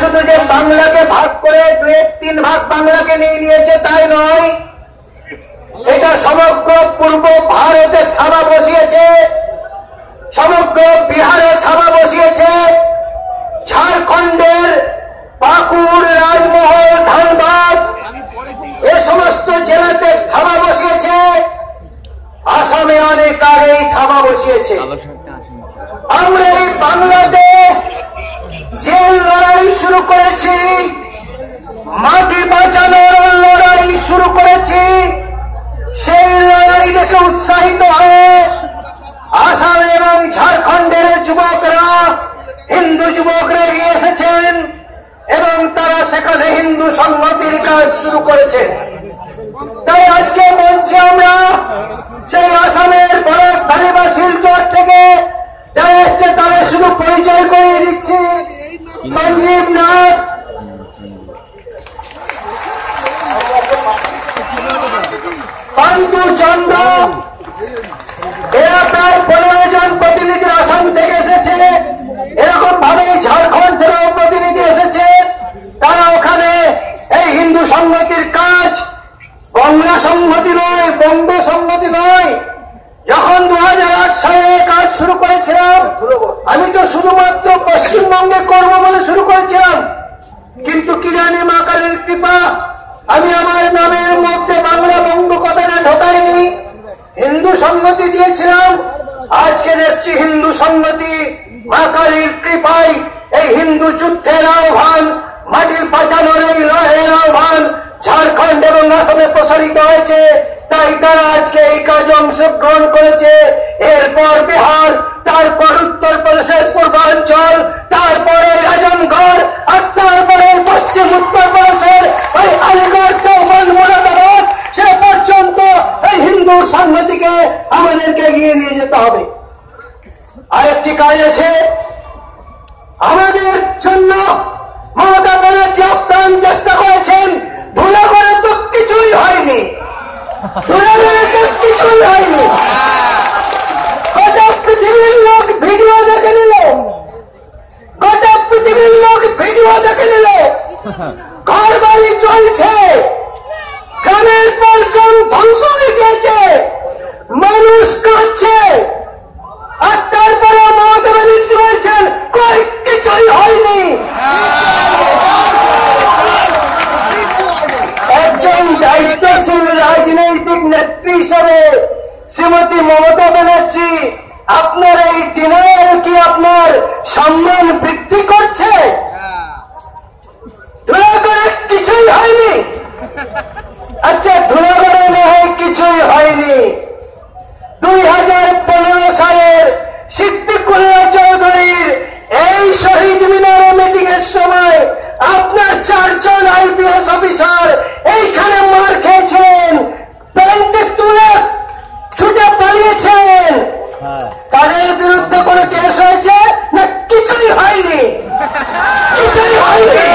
শুধু যে বাংলাকে ভাগ করে 2-3 ভাগ বাংলাকে নিয়ে নিয়েছে তাই নয়, এটা সমগ্র পূর্ব ভারতে থাবা বসিয়েছে, সমগ্র বিহারে থাবা বসিয়েছে, ঝাড়খণ্ডের পাকুড়, রাজমহল, ধানবাদ এ সমস্ত জেলাতে থাবা বসিয়েছে, আসামে অনেক আগেই থাবা বসিয়েছে। আমরা এই বাংলাতে যে লড়াই শুরু করেছি, মাটি বাঁচানোর লড়াই শুরু করেছি, সেই লড়াই দেখে উৎসাহিত হয়ে আসাম এবং ঝাড়খণ্ডের যুবকরা, হিন্দু যুবকরা এগিয়ে এসেছেন এবং তারা সেখানে হিন্দু সংহতির কাজ শুরু করেছে। তাই আজকে মঞ্চে আমরা সেই আসামের বরাকভ্যালি বা শিলচর থেকে যারা এসছে তারা শুধু পরিচয় করিয়ে দিচ্ছি। সঞ্জীব নাথ, পান্তু চন্দ্র, এরা প্রায় 15 জন প্রতিনিধি আসাম থেকে এসেছে। এরকম ভাবে ঝাড়খণ্ড থেকেও প্রতিনিধি এসেছে। তারা ওখানে এই হিন্দু সংহতির কাজ, বাংলা সংহতি নয়, বঙ্গ সংহতি নয়, যখন 2008 সালে কাজ শুরু করেছিলাম, আমি তো শুধুমাত্র পশ্চিমবঙ্গে করব বলে শুরু করেছিলাম, কিন্তু কি জানি মা কালীর কৃপা, আমি আমার নামের মধ্যে বাংলা বঙ্গ কথাটা ঢোকাইনি, হিন্দু সংহতি দিয়েছিলাম। আজকে দেখছি হিন্দু সংহতি মা কালীর কৃপায় এই হিন্দু যুদ্ধের আহ্বান, মাটির বাঁচানোর এই লড়াইয়ের আহ্বান ঝাড়খণ্ড এবং আসামে প্রসারিত হয়েছে। তাই তারা আজকে এই কাজে অংশগ্রহণ করেছে। এরপর বিহার, তারপর উত্তরপ্রদেশের পূর্বাঞ্চল, তারপরে রাজনগড়, আর তারপরে পশ্চিম উত্তরপ্রদেশের ওই আলিগড়, দেওবন্দ, মুরাদাবাদ, সে পর্যন্ত এই হিন্দু সংহতিকে আমাদেরকে এগিয়ে নিয়ে যেতে হবে। আরেকটি কাজ আছে আমাদের জন্য। মমতা ব্যানার্জি আপ্রাণ চেষ্টা করেছেন, ধুলাগড়ে তো কিছুই হয়নি, ধুলাগড়ে তো কিছুই হয়নি। গোটা পৃথিবীর লোক ভিডিও দেখে নিল, গোটা পৃথিবীর লোক ভিডিও দেখে নিল, ঘর বাড়ি চলছে, গ্রামের পর গ্রাম ধ্বংস হয়ে গিয়েছে, মানুষ কাঁদছে, আর তারপরে মমতা ব্যানার্জি বলছেন কই কিছুই হয়নি। একজন দায়িত্বশীল রাজনৈতিক নেত্রী হিসেবে শ্রীমতী মমতা ব্যানার্জি, আপনার এই ডিনার কি আপনার সম্মান বৃদ্ধি করছে? ধুলাগড়ে কিছুই হয়নি। আচ্ছা, ধুলাগড়ে না হয় কিছুই হয়নি, 2015 সালের সিদ্দিকুল্লাহ চৌধুরীর এই শহীদ মিনারে মিটিং এর সময় আপনার 4 জন আইপিএস অফিসার এইখানে মার খেয়েছেন, প্যান্টে তুলে ছুটে পালিয়েছেন। তাদের বিরুদ্ধে কোনো কেস হয়েছে না? কিছুই হয়নি, কিছুই হয়নি।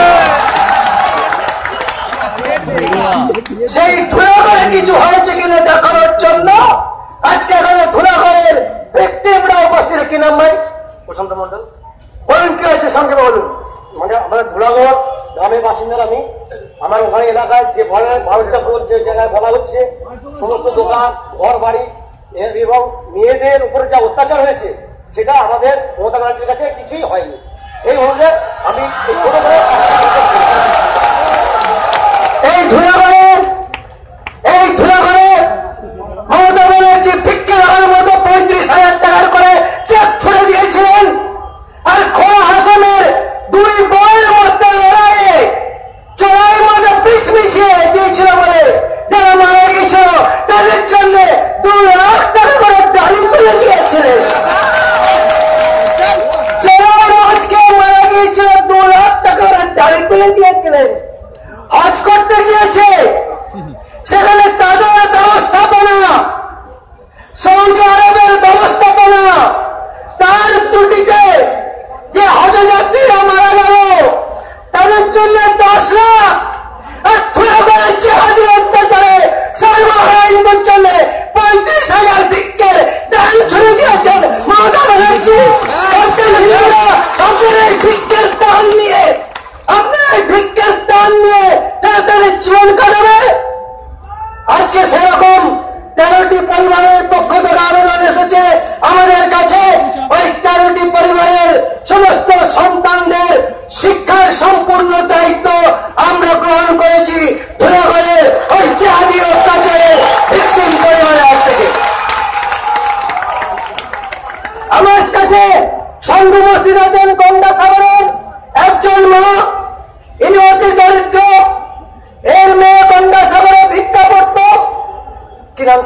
সেই ধুলাগড়ে কিছু হয়েছে কিনা দেখানোর জন্য আজকে এখানে ধুলাগড়ের ভিকটিমরা উপস্থিত। কি নাম ভাই? প্রশান্ত মন্ডল। বলুন কি হয়েছে, সঙ্গে বলুন। মানে আমাদের ধুলাগড় গ্রামের বাসিন্দার আমি, আমার ওখানে এলাকায় যে ভারতপুর যে জায়গায় বলা হচ্ছে সমস্ত দোকান, ঘর বাড়ি এবং মেয়েদের উপরে যা অত্যাচার হয়েছে সেটা আমাদের মমতা ব্যানার্জির কাছে কিছুই হয়নি। সেই অনুযায়ী আমি এই ধুলাগড়ে মমতা ব্যানার্জি ভিক্ষে দেওয়ার মতো 35,000 টাকার করে চেক ছুড়ে দিয়েছিলেন। আর খোলা হাসানের 2 বইয়ের মধ্যে লড়াইয়ে চড়াইয়ের মধ্যে বিষ মিশিয়ে দিয়েছিল বলে যারা মারা গেছিল তাদের জন্য 2 লাখ টাকা করে দাড়ি তুলে দিয়েছিলেন। যারা আজকে মারা গিয়েছিল 2 লাখ টাকা করে দাড়ি তুলে দিয়েছিলেন। হজ করতে গিয়েছে, সেখানে তাদের ব্যবস্থাপনা, সৌদি আরবের ব্যবস্থাপনা, তার ত্রুটিতে যে হজযাত্রীরা মারা গেল তাদের জন্য 10 লাখ, আর ধুলাগড়ের জিহাদি অত্যাচারে সর্বহারা হিন্দুর জন্য 35,000 ভিক্ষের দান ছুড়ে দিয়েছেন মমতা ব্যানার্জি। আপনার এই ভিক্ষের দান নিয়ে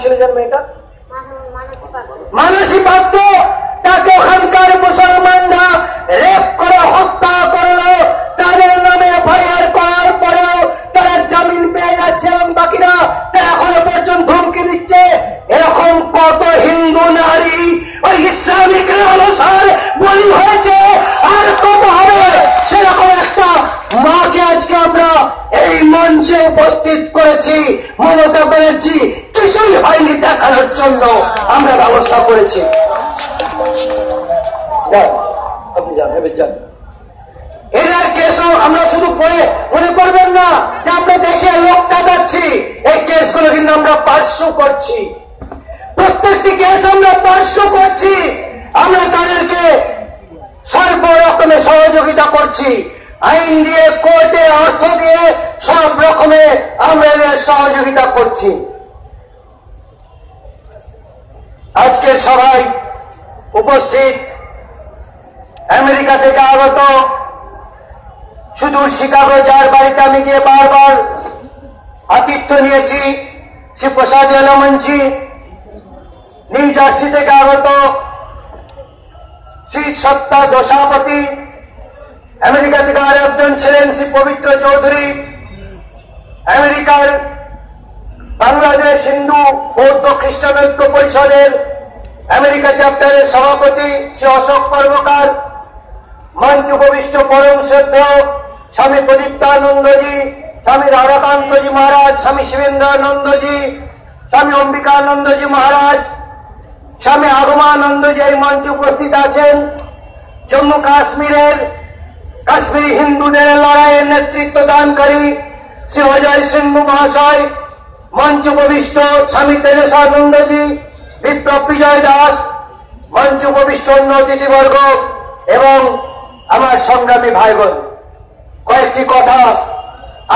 ছিল যেন মেয়েটা মানসী পাত্র, তাকে ওখানকার মুসলমানরা রেপ করে হত্যা করলো। তাদের নামে এফআইআর করার পরেও তারা জামিন পেয়ে যাচ্ছে এবং বাকিরা তারা এখনো পর্যন্ত হুমকি দিচ্ছে। এরকম কত হিন্দু নারী ওই ইসলামিক অনুসার বলি হয়েছে, আর কত হবে। সেরকম একটা মাকে আজকে আমরা এই মঞ্চে উপস্থিত করেছি। মমতা ব্যানার্জি কিছুই হয়নি দেখানোর জন্য আমরা ব্যবস্থা করেছি। আপনি যান, এবার যান। এদের কেসও আমরা শুধু পড়ে মনে করবেন না যে আমরা দেখে লোকটা যাচ্ছি। এই কেসগুলো কিন্তু আমরা পার্শ্ব করছি, প্রত্যেকটি কেস আমরা পার্শ্ব করছি। আমরা তাদেরকে সর্ব রকমের সহযোগিতা করছি, আইন দিয়ে, কোর্টে, অর্থ দিয়ে, সব রকমে আমরা এদের সহযোগিতা করছি। আজকের সভায় উপস্থিত আমেরিকা থেকে আগত, শুধু শিকাগো যার বাড়িতে আমি গিয়ে বারবার আতিথ্য নিয়েছি, শ্রী প্রসাদ এলামঞ্চি, নিউ জার্সি থেকে আগত শ্রী সত্তা দোষাপতি, আমেরিকা থেকে আর একজন ছিলেন শ্রী পবিত্র চৌধুরী, আমেরিকার বাংলাদেশ হিন্দু বৌদ্ধ খ্রিস্টান ঐক্য পরিষদের আমেরিকা চ্যাপ্টারের সভাপতি শ্রী অশোক কর্মকার, মঞ্চ উপবিষ্ট পরম শ্রদ্ধেয় স্বামী প্রদীপ্তানন্দজি, স্বামী রাধাকান্তজি মহারাজ, স্বামী শিবেন্দ্রানন্দজি, স্বামী অম্বিকানন্দজি মহারাজ, স্বামী আগমানন্দজি এই মঞ্চে উপস্থিত আছেন। জম্মু কাশ্মীরের কাশ্মীরি হিন্দুদের লড়াইয়ের নেতৃত্ব দানকারী শ্রী অজয় সিংহ মহাশয়, মঞ্চ উপবিষ্ট স্বামী তেজসানন্দজি, বিপ্লব বিজয় দাস, মঞ্চ উপবিষ্ট অন্য অতিথিবর্গ এবং আমার সংগ্রামী ভাইবোন, কয়েকটি কথা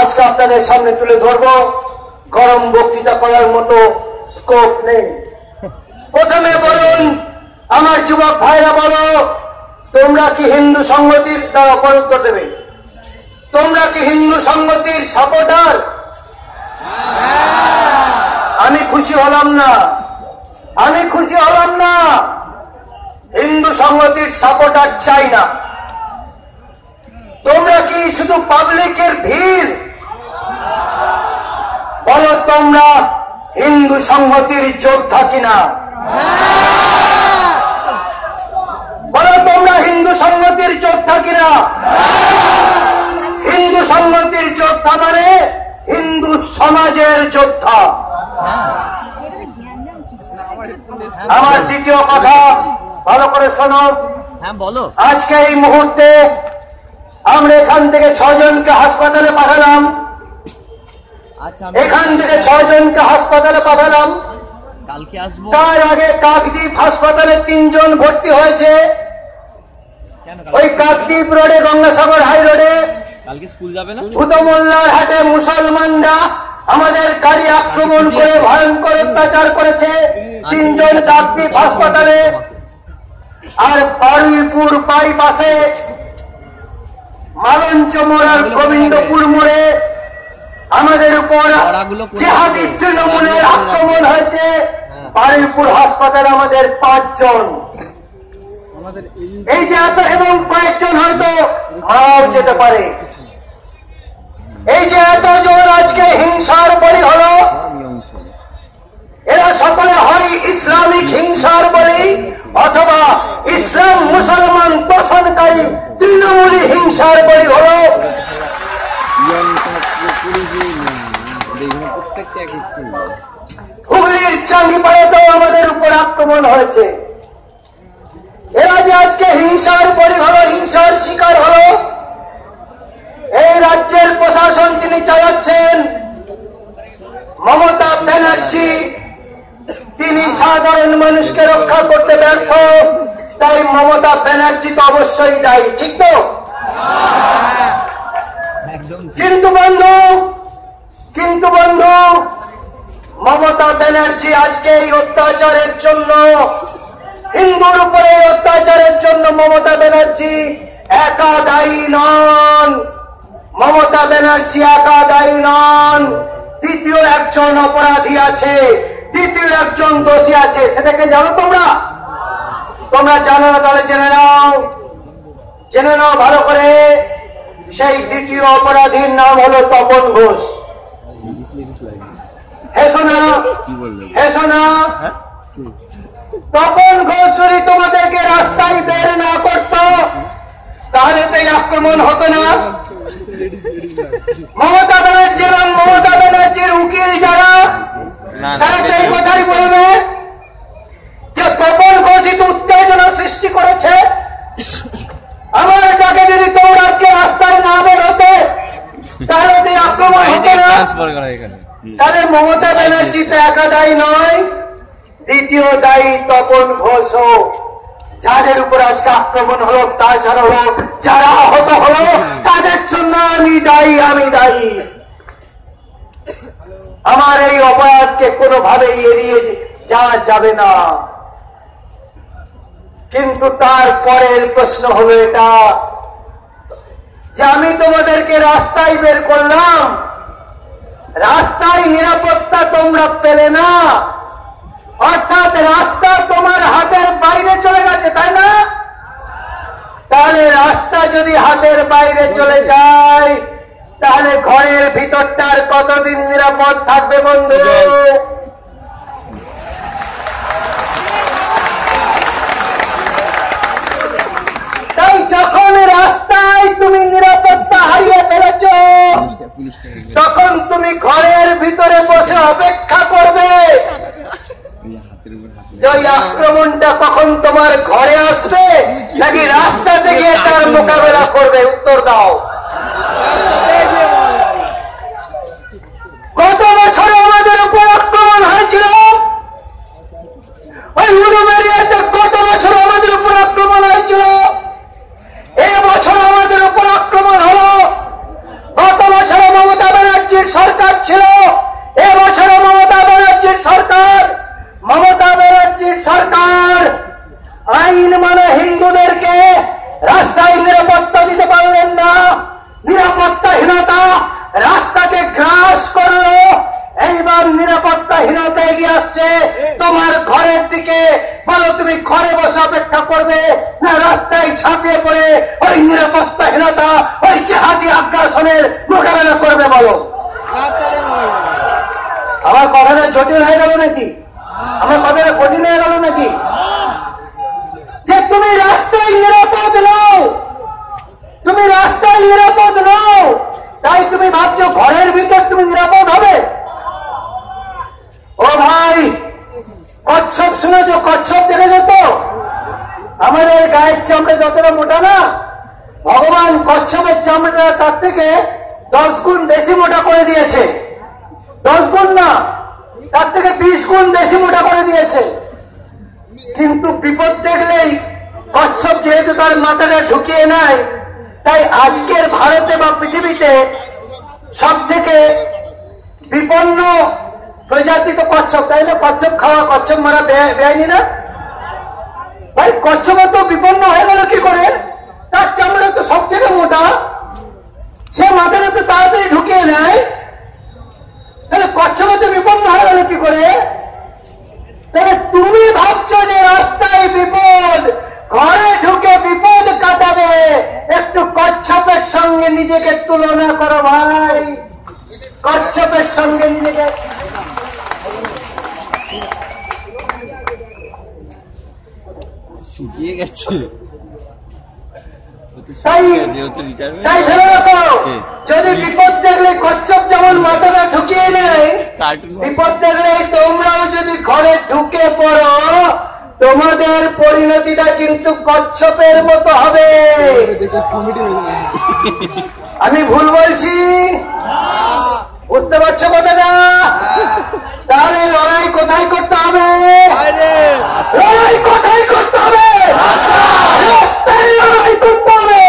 আজকে আপনাদের সামনে তুলে ধরব। গরম বক্তৃতা করার মতো স্কোপ নেই। প্রথমে বলুন, আমার যুবক ভাইরা বলো, তোমরা কি হিন্দু সংহতির দ্বারা উত্তর দেবে? তোমরা কি হিন্দু সংহতির সাপোর্টার? আমি খুশি হলাম না, আমি খুশি হলাম না। হিন্দু সংহতির সাপোর্টার চাই না। তোমরা কি শুধু পাবলিকের ভিড়? বলো তোমরা হিন্দু সংহতির যোদ্ধা কিনা? বলো তোমরা হিন্দু সংহতির যোদ্ধা কিনা? হিন্দু সংহতির যোদ্ধা মানে হিন্দু সমাজের যোদ্ধা। আমার দ্বিতীয় কথা ভালো করে শোনো। হ্যাঁ বলো। আজকে এই মুহূর্তে আমরা এখান থেকে 6 জনকে হাসপাতালে পাঠালাম। আচ্ছা, এখান থেকে 6 জনকে হাসপাতালে পাঠালাম। কালকে আসবো। তার আগে কাকদ্বীপ হাসপাতালে 3 জন ভর্তি হয়েছে। ওই কাকদ্বীপ রোডে, গঙ্গাসাগর হাই রোডে কালকে স্কুল যাবে না? উদমোল্লার হাটে মুসলমানরা আমাদের গাড়ি আক্রমণ করে ভয়ঙ্কর অত্যাচার করেছে। 3 জন কাকদ্বীপ হাসপাতালে। আর বারুইপুর বাইপাসে মালঞ্চ মোড় আর গোবিন্দপুর মোড়ে আমাদের উপর জিহাদি তৃণমূলের আক্রমণ হয়েছে। বারুইপুর হাসপাতালে আমাদের 5 জন। এই যে এত, এবং কয়েকজন হয়তো মারাও যেতে পারে। এই যে এতজন আজকে হিংসার বলি হলো, এরা সকলে হয় ইসলামিক হিংসার বলি অথবা ইসলাম মুসলমান পোষণকারী তৃণমূলী হিংসার বলি হলো। হুগলির চাঁদিপাড়াতেও আমাদের উপর আক্রমণ হয়েছে। এরা যে আজকে হিংসার বলি হলো, হিংসার শিকার হলো, এই রাজ্যের প্রশাসন যিনি চালাচ্ছেন মমতা ব্যানার্জি, তিনি সাধারণ মানুষকে রক্ষা করতে ব্যর্থ। তাই মমতা ব্যানার্জি তো অবশ্যই দায়ী, ঠিক তো? কিন্তু বন্ধু, মমতা ব্যানার্জি আজকে এই অত্যাচারের জন্য, হিন্দুর উপরে অত্যাচারের জন্য মমতা ব্যানার্জি একা দায়ী নন। মমতা ব্যানার্জি একা দায়ী নন। দ্বিতীয় একজন অপরাধী আছে, দ্বিতীয় একজন দোষী আছে, সেটাকে জানো তোমরা? তোমরা জানো না? তাহলে জেনে নাও ভালো করে। সেই দ্বিতীয় অপরাধীর নাম হলো তপন ঘোষ। হেসো না, হেসো না। তপন ঘোষ যদি তোমাদেরকে রাস্তায় বের না করতো তাহলে তো এই আক্রমণ হতো না। মমতা ব্যানার্জি এবং মমতা ব্যানার্জির উকিল যারা, তারা তো এই কথাই বলবে যে তপন ঘোষই তো উত্তেজনা সৃষ্টি করেছে। আমার তাকে যদি তোমরা আজকে রাস্তায় না বের হতে তাহলে তো আক্রমণ হতো না। তাহলে মমতা ব্যানার্জি তো একা দায়ী নয়, দ্বিতীয় দায়ী তপন ঘোষ। যাদের উপর আজকে আক্রমণ হলো, তাছাড়া হলো যারা আহত হলো, তাদের জন্য আমি দায়ী। আমার এই অপরাধকে কোনোভাবেই এড়িয়ে যাওয়া যাবে না। কিন্তু তার পরের প্রশ্ন হলো এটা যে আমি তোমাদেরকে রাস্তায় বের করলাম, রাস্তায় নিরাপত্তা তোমরা পেলে না, অর্থাৎ রাস্তা তোমার হাতের বাইরে চলে গেছে, তাই না? তাহলে রাস্তা যদি হাতের বাইরে চলে যায় তাহলে ঘরের ভিতরটার কতদিন নিরাপদ থাকবে বন্ধু? তাই যখন রাস্তায় তুমি নিরাপত্তা হারিয়ে ফেলেছ তখন তুমি ঘরের ভিতরে বসে অপেক্ষা করবে যে আক্রমণটা কখন তোমার ঘরে আসবে নাকি রাস্তা থেকে তার মোকাবেলা করবে। উত্তর দাও। গত বছর আমাদের উপর আক্রমণ হয়েছিল, ওই উলুবেড়িয়াতে গত বছর আমাদের উপর আক্রমণ হয়েছিল। এই বছর আমাদের উপর আক্রমণ হলো। গত বছর মমতা ব্যানার্জির সরকার ছিল, এবছর মমতা ব্যানার্জির সরকার। মমতা ব্যানার্জির সরকার আইন মানে হিন্দুদেরকে রাস্তায় নিরাপত্তা দিতে পারলেন না, নিরাপত্তাহীনতা রাস্তাকে গ্রাস করলো। এইবার নিরাপত্তাহীনতা এগিয়ে আসছে তোমার ঘরের দিকে। বলো তুমি ঘরে বসে অপেক্ষা করবে না রাস্তায় ঝাঁপিয়ে পড়ে ওই নিরাপত্তাহীনতা, ওই জেহাদি আগ্রাসনের মোকাবেলা করবে? বলো। আমার কথাটা জটিল হয়ে গেল নাকি? আমার কথাটা কঠিন হয়ে গেল নাকি? যে তুমি রাস্তায় নিরাপদ নও, তুমি রাস্তায় নিরাপদ নও, তাই তুমি ভাবছো ঘরের ভিতর তুমি নিরাপদ হবে? ও ভাই, কচ্ছপ শুনেছো? কচ্ছপ দেখে যেত? আমাদের গায়ের চামড়া যতটা মোটা না, ভগবান কচ্ছপের চামড়া তার থেকে 10 গুণ বেশি মোটা করে দিয়েছে। 10 গুণ না, তার থেকে 20 গুণ বেশি মোটা করে দিয়েছে। কিন্তু বিপদ দেখলেই কচ্ছপ যেহেতু তার মাথাটা ঢুকিয়ে নেয়, তাই আজকের ভারতে বা পৃথিবীতে সব থেকে বিপন্ন প্রজাতি তো কচ্ছপ, তাই না? কচ্ছপ খাওয়া, কচ্ছপ মারা বেআইনি না ভাই? কচ্ছপ তো বিপন্ন হয়ে গেল কি করে? তার চামড়া তো সব থেকে মোটা, সে মাথাটা তো তাড়াতাড়ি ঢুকিয়ে নেয়, তাহলে কচ্ছপ তো বিপন্ন হয়ে গেল কি করে? তাহলে তুমি ভাবছো যে রাস্তায় বিপদ, ঘরে ঢুকে বিপদ কাটাবে, একটু কচ্ছপের সঙ্গে নিজেকে তুলনা করো ভাই। কচ্ছপের সঙ্গে নিজেকে শুকিয়ে গেছে। তাই ভেবে রাখো, যদি বিপদ দেখলে কচ্ছপ যেমন মাথাটা ঢুকিয়ে নেয়, বিপদ দেখলে তোমরাও যদি ঘরে ঢুকে পড়ো, তোমাদের পরিণতিটা কিন্তু কচ্ছপের মতো হবে। আমি ভুল বলছি? বুঝতে পারছো কথাটা? তাহলে লড়াই কোথায় করতে হবে? লড়াই কোথায় করতে হবে? রাস্তায় লড়াই করতে হবে।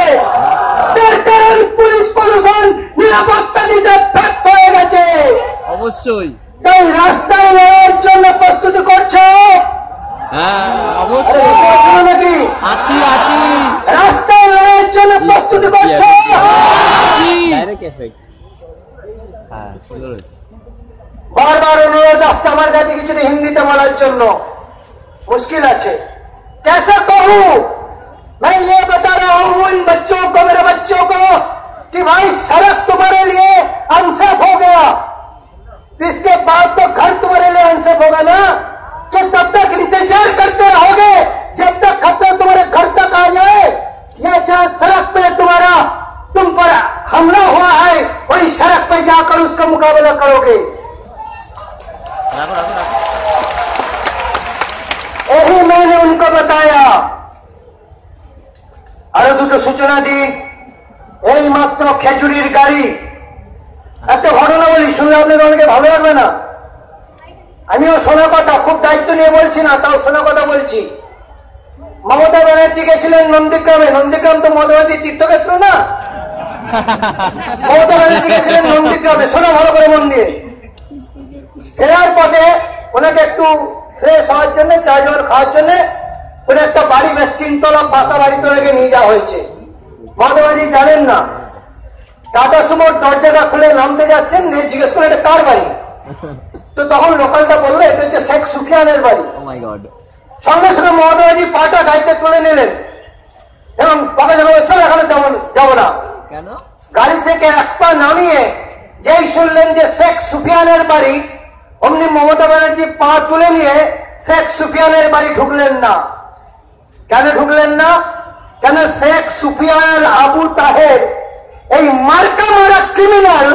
তার কারণ পুলিশ প্রশাসন নিরাপত্তা দিতে ব্যর্থ হয়ে গেছে। অবশ্যই। তাই রাস্তায় লড়াইয়ের জন্য প্রস্তুতি করছো? হ্যাঁ অবশ্যই। নাকি আছি আছি। রাস্তায় লড়াইয়ের জন্য প্রস্তুতি করছো? Direct effect. হ্যাঁ, বারবার অনুরোধ আসছে আমার কাছে কিছুটা হিন্দিতে বলার জন্য, मुश्किल আছে। कैसे कहूं मैं ये बता रहा हूं इन बच्चों को, मेरे बच्चों को, कि भाई सड़क तुम्हारे लिए अनसेफ हो गया, तो इसके बाद तो घर तुम्हारे लिए अनसेफ होगा ना, कि तब तक इंतजार करते रहोगे जब तक खतरा तुम्हारे घर तक आ जाए, या जहां सड़क पे तुम्हारा तुम पर हमला हुआ है वही सड़क पे जाकर उसका मुकाबला करोगे। यही मैंने उनको बताया। আরো দুটো সূচনা দিই। এই মাত্র খেজুরির গাড়ি, একটা ঘটনা বলি, শুনলে আপনাদের অনেকে ভালো লাগবে না, আমিও শোনা কথা, খুব দায়িত্ব নিয়ে বলছি না, তাও শোনা কথা বলছি। মমতা ব্যানার্জি গেছিলেন নন্দীগ্রামে, নন্দীগ্রাম তো মমতাবাদী তীর্থক্ষেত্র না, মমতা ব্যানার্জি গেছিলেন নন্দীগ্রামে, শোনা ভালো করে মন দিয়ে। ফেরার পথে ওনাকে একটু ফ্রেশ হওয়ার জন্য, চা জল খাওয়ার জন্য ওরা একটা বাড়ি, বেশ 3 তলা পাকা বাড়িতে ওনাকে নিয়ে যাওয়া হয়েছে। মমতাবাদী জানেন না, টাটা সুমোর দরজাটা খুলে নামতে যাচ্ছেন, নিয়ে জিজ্ঞেস করে এটা কার বাড়ি, তো তখন লোকালটা বললো এটা হচ্ছে শেখ সুফিয়ানের বাড়ি। সঙ্গে সঙ্গে মমতাবাদী পাটা গাড়িতে তুলে নিলেন এবং পাকা জায়গা চল এখানে যাবো না, কেন? গাড়ি থেকে এক পা নামিয়ে যেই শুনলেন যে শেখ সুফিয়ানের বাড়ি, অমনি মমতা ব্যানার্জি পা তুলে নিয়ে শেখ সুফিয়ানের বাড়ি ঢুকলেন না। কেন ঢুকলেন না? কেন শেখ সুফিয়ান, আবু তাহের, এই মার্কা মারা ক্রিমিনাল,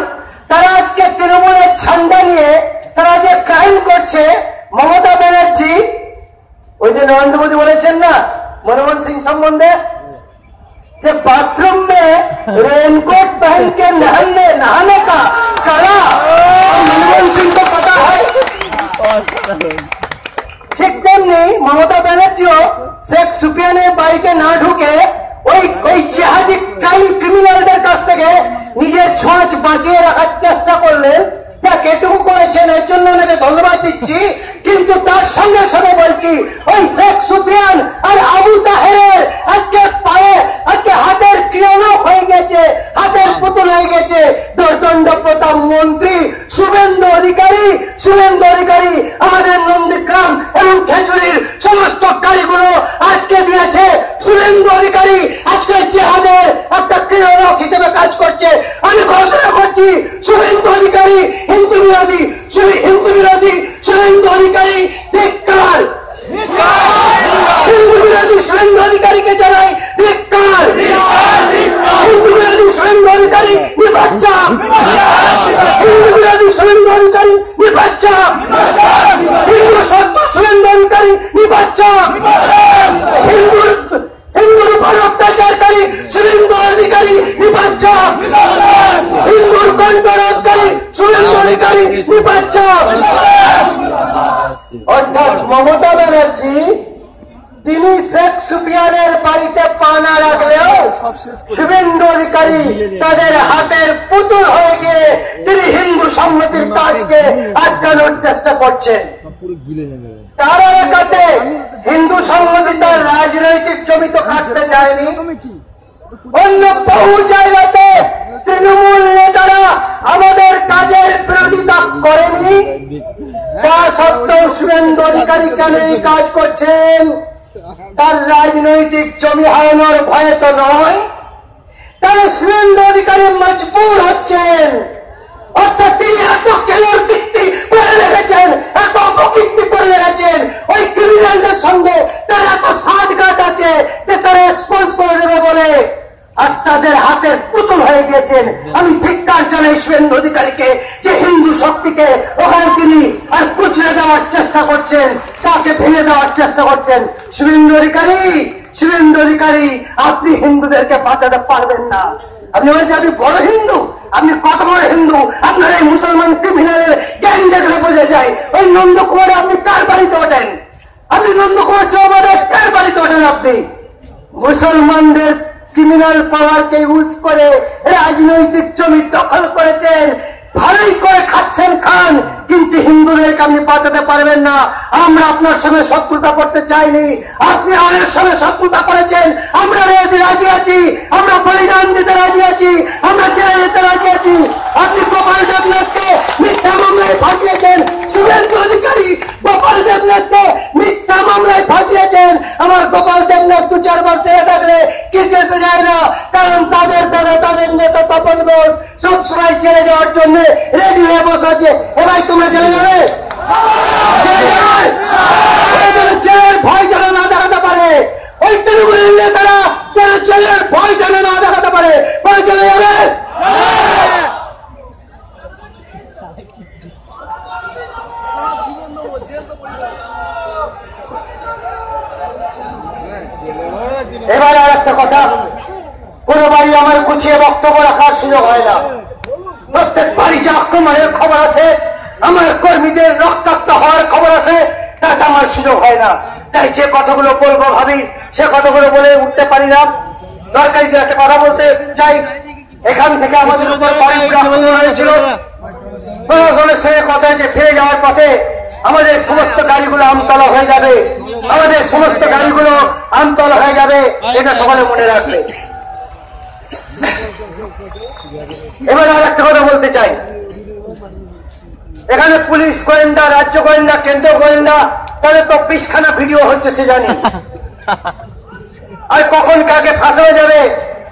তারা আজকে তৃণমূলের ঝান্ডা নিয়ে তারা যে ক্রাইম করছে, মমতা ব্যানার্জি ওই যে নরেন্দ্র মোদী বলেছেন না मनमोहन सिंह সম্বন্ধে, যে बाथरूम में रेनकोट पहन के नहाने का कला मनमोहन सिंह को पता है। ঠিক তেমনি মমতা ব্যানার্জিও শেখ সুফিয়ানের বাড়িতে না ঢুকে ওই জিহাদি ক্রাইম ক্রিমিনালদের কাছ থেকে নিজের ছোঁয়াচ বাঁচিয়ে রাখার চেষ্টা করলেন। যা কেটুকু করেছেন এর জন্য ওনাকে ধন্যবাদ দিচ্ছি, কিন্তু তার সঙ্গে সঙ্গে বলছি ওই শেখ সুফিয়ান আর আবু তাহেরের আজকে পায়ে, আজকে হাতের ক্রিয়ানক হয়ে গেছে, হাতের পুতুল হয়ে গেছে দর্দণ্ড প্রতাপ মন্ত্রী শুভেন্দু অধিকারী। শুভেন্দু অধিকারী আমাদের নন্দীগ্রাম এবং খেজুরির সমস্ত গাড়িগুলো আজকে দিয়েছে। শুভেন্দু অধিকারী আজকে জেহাদের একটা ক্রিয়ানক হিসেবে কাজ করছে। আমি ঘোষণা করছি শুভেন্দু অধিকারী হিন্দু বিরোধী, শুভেন্দু অধিকারী ধিক্কার। হিন্দু বিরোধী শুভেন্দু অধিকারীকে জানাই ধিক্কার। হিন্দু বিরোধী শুভেন্দু অধিকারী নির্বাচ্চা, হিন্দু বিরোধী শুভেন্দু অধিকারী নির্বাচ্চা, হিন্দু শত্রু শুভেন্দু অধিকারী নির্বাচ্চা, হিন্দুর উপর অত্যাচারকারী শুভেন্দু অধিকারী নির্বাচ্চা, হিন্দুর কণ্ঠরোধকারী শুভেন্দু অধিকারী নির্বাচ্চা। অর্থাৎ মমতা ব্যানার্জি তিনি শেখ সুফিয়ানের বাড়িতে পা না রাখলেও শুভেন্দু অধিকারী তাদের হাতের পুতুল হয়ে গিয়ে তিনি হিন্দু সম্মতির কাজকে আটকানোর চেষ্টা করছেন। তার এলাকাতে হিন্দু সম্মতি তার রাজনৈতিক জমি তো কাটতে চায়নি, অন্য বহু জায়গাতে তৃণমূল নেতারা আমাদের কাজের বিরোধিতা করেনি। তা সত্ত্বেও শুভেন্দু অধিকারী কেন এই কাজ করছেন? তার রাজনৈতিক জমি হারানোর ভয়ে তো নয়, তার শুভেন্দু অধিকারী মজবুর হচ্ছেন। অর্থাৎ তিনি এত কেলোর কীর্তি করে রেখেছেন, এত অপকীর্তি করে রেখেছেন, ওই ক্রিমিনালদের সঙ্গে তার এত সাজঘাট আছে যে তারা এক্সপোজ করে দেবে বলে, আর তাদের হাতের পুতুল হয়ে গিয়েছেন। আমি ধিক্কার জানাই শুভেন্দু অধিকারীকে, যে হিন্দু শক্তিকে ওখানে তিনি আর কুচলে দেওয়ার চেষ্টা করছেন, তাকে ভেঙে দেওয়ার চেষ্টা করছেন। শুভেন্দু অধিকারী আপনি হিন্দুদেরকে বাঁচাতে পারবেন না। আপনি বলছেন আপনি বড় হিন্দু, আপনি কত বড় হিন্দু? আপনার এই মুসলমান ক্রিমিনালের গ্যাং দেখলে বোঝা যায়। ওই নন্দকুমারে আপনি কার বাড়িতে ওঠেন? আপনি নন্দকুমার চৌবাড়ে কার বাড়িতে ওঠেন? আপনি মুসলমানদের ক্রিমিনাল পাওয়ারকে ইউজ করে রাজনৈতিক জমি দখল করেছেন, ভালোই করে খাচ্ছেন, খান, কিন্তু হিন্দুদেরকে আপনি বাঁচাতে পারবেন না। আমরা আপনার সঙ্গে শত্রুতা করতে চাইনি, আপনি আমাদের সঙ্গে শত্রুতা করেছেন। আমরা রাজি আছি, আমরা বলিদান দিতে রাজি আছি, আমরা ছেড়ে যেতে রাজি আছি। আপনি গোপাল দেবনাথকে মিথ্যা মামলায় ফাঁসিয়েছেন, ঘোষ সবসময় জেলে যাওয়ার জন্য রেডি হয়ে বসে আছে। এবার তোমরা জেলে যাবে? জেলের ভয় যেন না দেখাতে পারে, ওই তৃণমূলের নেতারা যেন জেলের ভয় যেন না দেখাতে পারে, ওরা জেলে যাবে। এবার আর একটা কথা, কোন বাড়ি আমার গুছিয়ে বক্তব্য রাখার সুযোগ হয় না। প্রত্যেক বাড়ি যে আক্রমণের খবর আছে, আমার কর্মীদের রক্তাক্ত হওয়ার খবর আছে, তাতে আমার সুযোগ হয় না। তাই যে কথাগুলো বলবো ভাবি, সে কথাগুলো বলে উঠতে পারি না। দরকারি যে একটা কথা বলতে চাই, এখান থেকে আমাদের উপর বাড়ি আক্রমণ হয়েছিল, প্রশাসনের সঙ্গে কথা যে ফিরে যাওয়ার পথে আমাদের সমস্ত গাড়িগুলো আমতলা হয়ে যাবে, আমাদের সমস্ত গাড়িগুলো আমতলা হয়ে যাবে, এটা সকালে মনে রাখবে। এবার আর একটা কথা বলতে চাই, এখানে পুলিশ গোয়েন্দা, রাজ্য গোয়েন্দা, কেন্দ্রীয় গোয়েন্দা, তাদের তো 20খানা ভিডিও হচ্ছে সে জানি। আর কখন কাকে ফাঁসানো যাবে,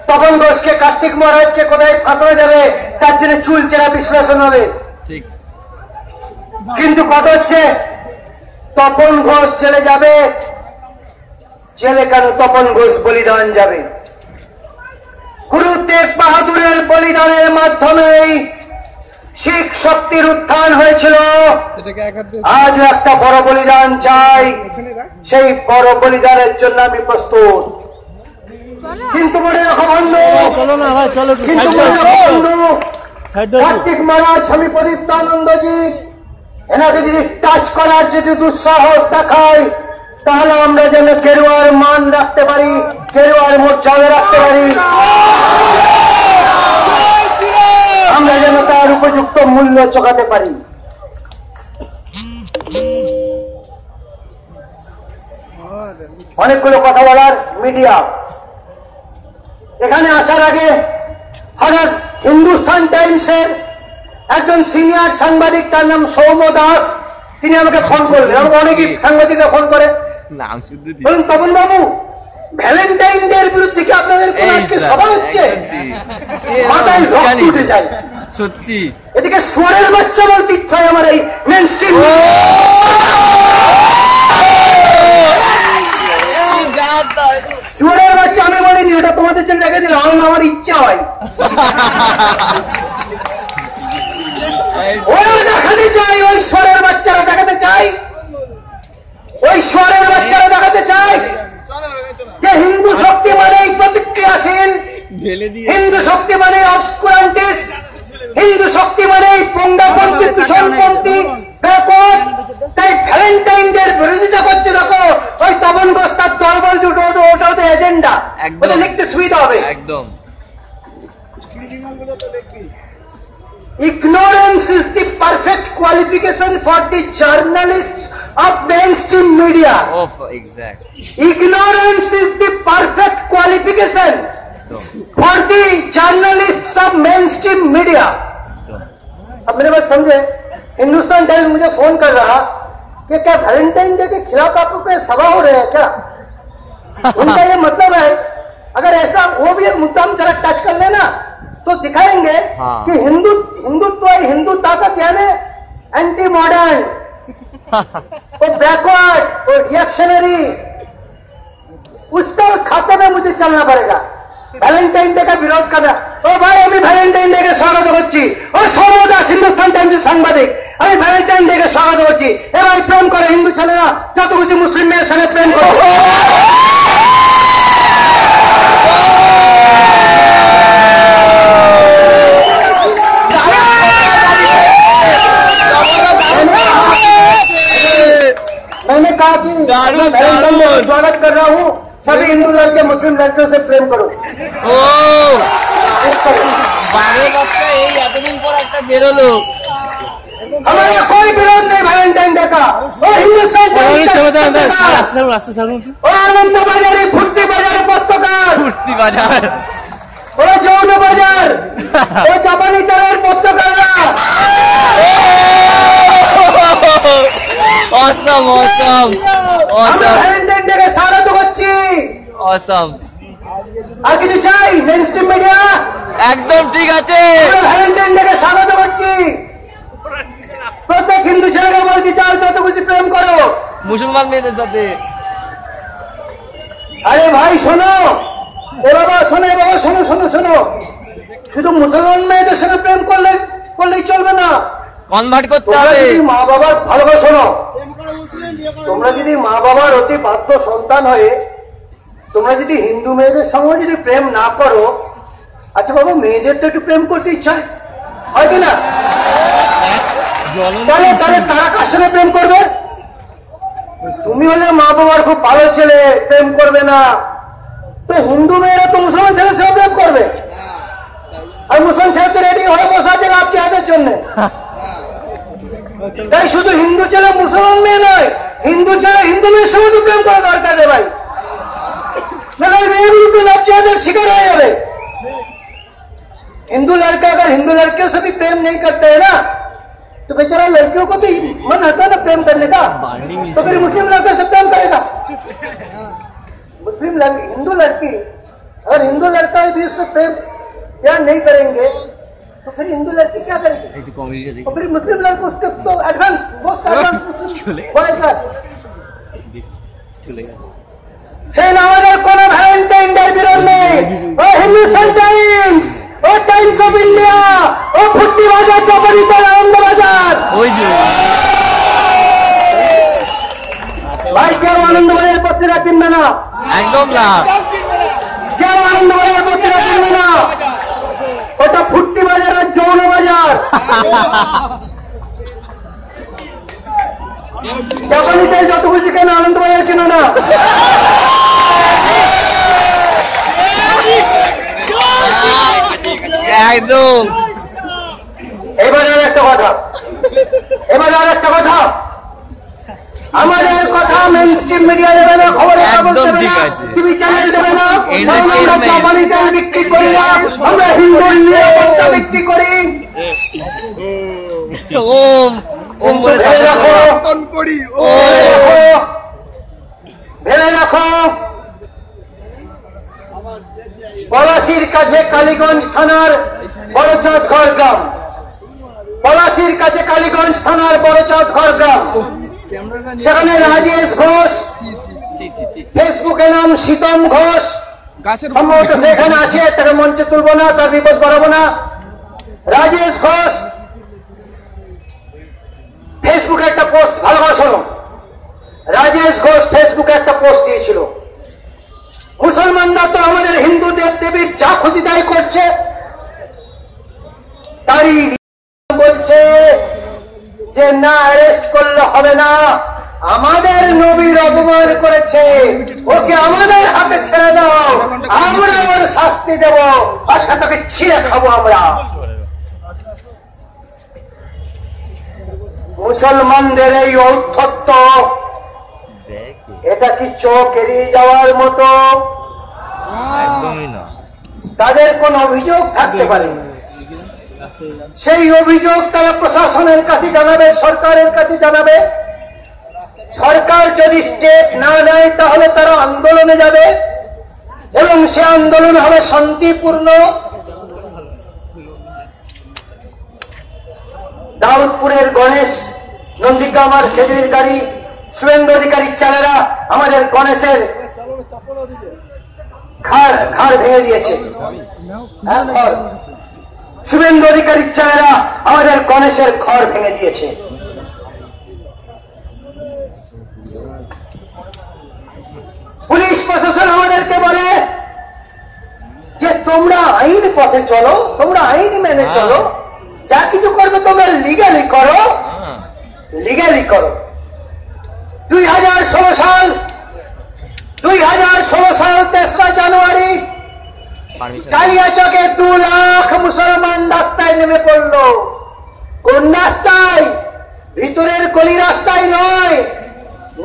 তপন ঘোষকে, কার্তিক মহারাজকে কোথায় ফাঁসানো যাবে, তার জন্য চুল চেরা বিশ্লেষণ হবে। কিন্তু কথা হচ্ছে তপন ঘোষ জেলে যাবে, জেলে কেন তপন ঘোষ বলিদান যাবে। গুরু তেগ বাহাদুরের বলিদানের মাধ্যমেই শিখ শক্তির উত্থান হয়েছিল। আজ একটা বড় বলিদান চাই, সেই বড় বলিদানের জন্য আমি প্রস্তুত। কিন্তু মনে রাখো বন্ধু, কিন্তু মনে রাখো বন্ধু, কার্তিক মহারাজ, স্বামী পরিত্রানন্দজি, এনাকে যদি টাচ করার যদি দুঃসাহস দেখায়, তাহলে আমরা যেন গেরুয়ার মান রাখতে পারি, গেরুয়ার মর্যাদা রাখতে পারি, আমরা যেন তার উপযুক্ত মূল্য চোকাতে পারি। অনেকগুলো কথা বলার মিডিয়া। এখানে আসার আগে হঠাৎ হিন্দুস্তান টাইমসের একজন সিনিয়র সাংবাদিক, তার নাম সৌম্য দাস, তিনি আমাকে ফোন করলেন। আমাকে অনেকেই সাংবাদিকরা ফোন করে, বলুন তপন বাবু, ভ্যালেন্টাইন ডে এর বিরুদ্ধে কি আপনাদের কোন আজকে সভা হচ্ছে? মাথায় রক্ত উঠে যায় সত্যি। এদিকে সুরের বাচ্চা বলতে ইচ্ছা হয় আমার, এই মেন স্ট্রিম সুরের বাচ্চা আমি বলিনি, ওটা তোমাদের জন্য রেখে দিলাম, আমার ইচ্ছা হয়। ওরা দেখাতে চাই, ওই স্বরের বাচ্চারা দেখাতে চাই, ওই স্বরের বাচ্চারা দেখাতে চাই যে হিন্দু শক্তি মানে প্রতিক্রিয়াশীল, হিন্দু শক্তি মানে অবস্কুরান্টিস্ট, হিন্দু শক্তি মানে পুঙ্গাপন্থী, পিছনপন্থী, ব্যাকওয়ার্ড। তাই ভ্যালেন্টাইন ডে বিরোধিতা করছে। দেখো ওই তপন ঘোষ তার দলবল দুটো, ওটা ওদের এজেন্ডা, ওটা লিখতে সুবিধা হবে। একদম। Ignorance is the perfect qualification for the journalists of mainstream media. Oh, exactly. Ignorance is the perfect qualification for the journalists of mainstream media. अब मेरे बात समझे, हिंदुस्तान टाइम्स मुझे फोन कर रहा कि क्या वैलेंटाइन डे के खिलाफ आप लोग पे सभा हो रहे हैं क्या? उनका ये मतलब है, अगर ऐसा वो भी एक मुद्दा हम जरा टच कर लेना तो दिखाएंगे कि हिंदुत्व हिंदुत्व का क्या है, एंटी मॉडर्न, वो बैकवर्ड, वो रिएक्शनरी, उसका खाते में मुझे चलना पड़ेगा। ভ্যালেন্টাইন ডে का विरोध करना। ओ भाई আমি ভ্যালেন্টাইন ডে কে স্বাগত করছি। ও সৌম্য দাস হিন্দুস্তান টাইমসের সাংবাদিক, আমি ভ্যালেন্টাইন ডে কে স্বাগত করছি। এবার প্রেম করে হিন্দু ছেলেরা, যত কিছু মুসলিম মেয়ের সঙ্গে প্রেম করে। मैंने कहा कि स्वागत कर रहा हूँ, सभी हिंदू लड़के मुस्लिम लड़कियों से प्रेम करो। हमारा कोई विरोध नहीं वैलेंटाइन डे का। हिंदुस्तान आनंद बाजारी, फुर्ती बाजार पत्रकार, যৌন বাজার, ও চাপানি তারের পত্রকাররা, Awesome, awesome, awesome. Valentine Day কে স্বাগত করছি। Awesome. আর কিছু চাই মেইনস্ট্রিম মিডিয়া? একদম ঠিক আছে। ভ্যালেন্টাইন ডেকে স্বাগত করছি। প্রত্যেক হিন্দু ছেলেকে বলছি চাও যত খুশি প্রেম করো মুসলমান মেয়েদের সাথে। আরে ভাই শোনো, এ বাবা শোনো, এ বাবা শোনো শোনো শোনো, শুধু মুসলমান মেয়েদের সঙ্গে প্রেম করলেই চলবে না, কনভার্ট করতে তোমরা হবে। যদি মা বাবার ভালোবাসো, শোনো, তোমরা যদি মা বাবার অতি বাধ্য সন্তান হয়ে তোমরা যদি হিন্দু মেয়েদের সঙ্গে যদি প্রেম না করো, আচ্ছা বাবা মেয়েদের তো একটু প্রেম করতে ইচ্ছা হয় কি না? তাহলে তাহলে তারা কার সঙ্গে প্রেম করবে? তুমি হলে মা বাবার খুব ভালো ছেলে, প্রেম করবে না, তো হিন্দু মেয়েরা তো মুসলমান ছেলের সঙ্গে প্রেম করবে, আর মুসলমান ছেলে তো রেডি হয়ে বসে আছে লাভ চেহাদের জন্য। তাই শুধু হিন্দু ছেলে মুসলমান মেয়ে নয়, হিন্দু ছেলে হিন্দু মেয়ের সঙ্গে তো প্রেম করা দরকার রে ভাই, নাহলে মেয়েগুলো তো লাভ চেহাদের শিকার হয়ে যাবে। हिंदू लड़का अगर हिंदू लड़कियों से भी प्रेम नहीं करते है ना, तो बेचारा लड़कियों को भी मन आता है ना प्रेम करने का, तो फिर मुस्लिम लड़के से प्रेम करेगा। हिंदू लड़की अगर हिंदू लड़का भी उससे प्यार नहीं करेंगे तो फिर हिंदू लड़की क्या करेगी? तो फिर मुस्लिम लड़के उसके तो एडवांस मोस्ट एडवांस সেই আমাদের কোন ভ্যালেন্টাইন ডে বিরোধ নেই। ও হিন্দুস্তান টাইমস, ও টাইমস অফ ইন্ডিয়া, ও ফুট্টি বাজার, চপরিতার আনন্দ বাজার, ওই যে ভাই কেউ আনন্দ বাজার পত্রিকা কিনবে না, একদম না। কেউ আনন্দ বাজার পত্রিকা কিনবে না, ওটা ফুট্টি বাজার আর যৌন বাজার। চপরিতে যত খুশি কেন, আনন্দ বাজার কেন না? একদম। এবার আর একটা কথা, আমাদের কথা মেইন স্ট্রিম মিডিয়া দেবে না, খবরের কাগজ একদম দেবে ঠিক না, আছে। টিভি চ্যানেল দেবে না, Entertainment। আমরা জাপানি তেল বিক্রি করি না, আমরা হিন্দু নিরাপত্তা বিক্রি করি। ওম ওম বলে ভেবে রাখো, ওম। ভেবে রাখো, পলাশির কাছে কালীগঞ্জ থানার বড়চাঁদঘর গ্রাম, পলাশির কাছে কালীগঞ্জ থানার বড়চাঁদঘর গ্রাম, সেখানে রাজেশ ঘোষ, ফেসবুকে নাম শীতম ঘোষ, সম্ভবত সেখানে আছে, তাকে মঞ্চে তুলবো না, তার বিপদ বাড়াবো না। রাজেশ ঘোষ ফেসবুকে একটা পোস্ট, ভালোবাসো শোনো, রাজেশ ঘোষ ফেসবুকে একটা পোস্ট দিয়েছিল, মুসলমানরা তো আমাদের হিন্দু দেব দেবীর যা খুশি তাই করছে, তারই বলছে যে না অ্যারেস্ট করলে হবে না, আমাদের নবীর অপমান করেছে, ওকে আমাদের হাতে ছেড়ে দাও, আমরা ওর শাস্তি দেব, অর্থাৎ ওকে ছিঁড়ে খাবো আমরা। মুসলমানদের এই ঔদ্ধত্য, এটা কি চোখ এড়িয়ে যাওয়ার মতো? একদমই না। তাদের কোন অভিযোগ থাকতে পারে, সেই অভিযোগ তারা প্রশাসনের কাছে জানাবে, সরকারের কাছে জানাবে। সরকার যদি স্টেপ না নেয় তাহলে তারা আন্দোলনে যাবে এবং সে আন্দোলন হবে শান্তিপূর্ণ। দাউদপুরের গণেশ নন্দীগ্রামার খেজুরির গাড়ি শুভেন্দু অধিকারীর চালেরা আমাদের গণেশের ঘাড় ভেঙে দিয়েছে। শুভেন্দু অধিকারীর চালেরা আমাদের গণেশের ঘর ভেঙে দিয়েছে। পুলিশ প্রশাসন আমাদেরকে বলে যে তোমরা আইন পথে চলো, তোমরা আইন মেনে চলো, যা কিছু করবে তোমরা লিগালি করো, লিগালি করো। 2016 সাল 3রা জানুয়ারি কালিয়াচকে 2 লাখ মুসলমান রাস্তায় নেমে পড়ল। কোন রাস্তায়? ভিতরের গলি রাস্তায় নয়,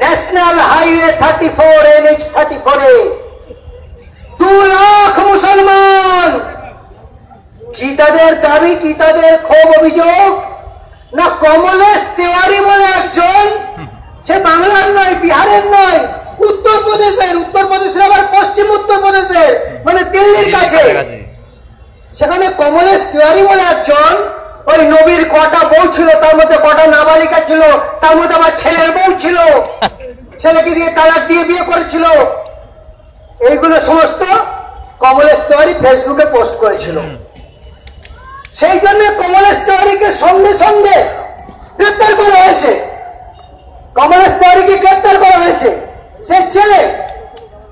ন্যাশনাল হাইওয়ে 34 NH 34-এ 2 লাখ মুসলমান। কি তাদের দাবি, কি তাদের ক্ষোভ, অভিযোগ? না কমলেশ তেওয়ারি বলে একজন, সে বাংলার নয়, বিহারের নয়, উত্তরপ্রদেশের আবার পশ্চিম উত্তরপ্রদেশের, মানে দিল্লির কাছে, সেখানে কমলেশ তিওয়ারি বলে একজন, ওই নবীর কটা বউ ছিল, তার মধ্যে কটা নাবালিকা ছিল, তার মধ্যে আবার ছেলের বউ ছিল, ছেলেকে দিয়ে তালাক দিয়ে বিয়ে করেছিল, এইগুলো সমস্ত কমলেশ তিওয়ারি ফেসবুকে পোস্ট করেছিল। সেই জন্য কমলেশ তিওয়ারিকে সঙ্গে সঙ্গে গ্রেপ্তার করা হয়েছে। কমলেশ তিওয়ারিকে গ্রেপ্তার করা হয়েছে। সে ছেলে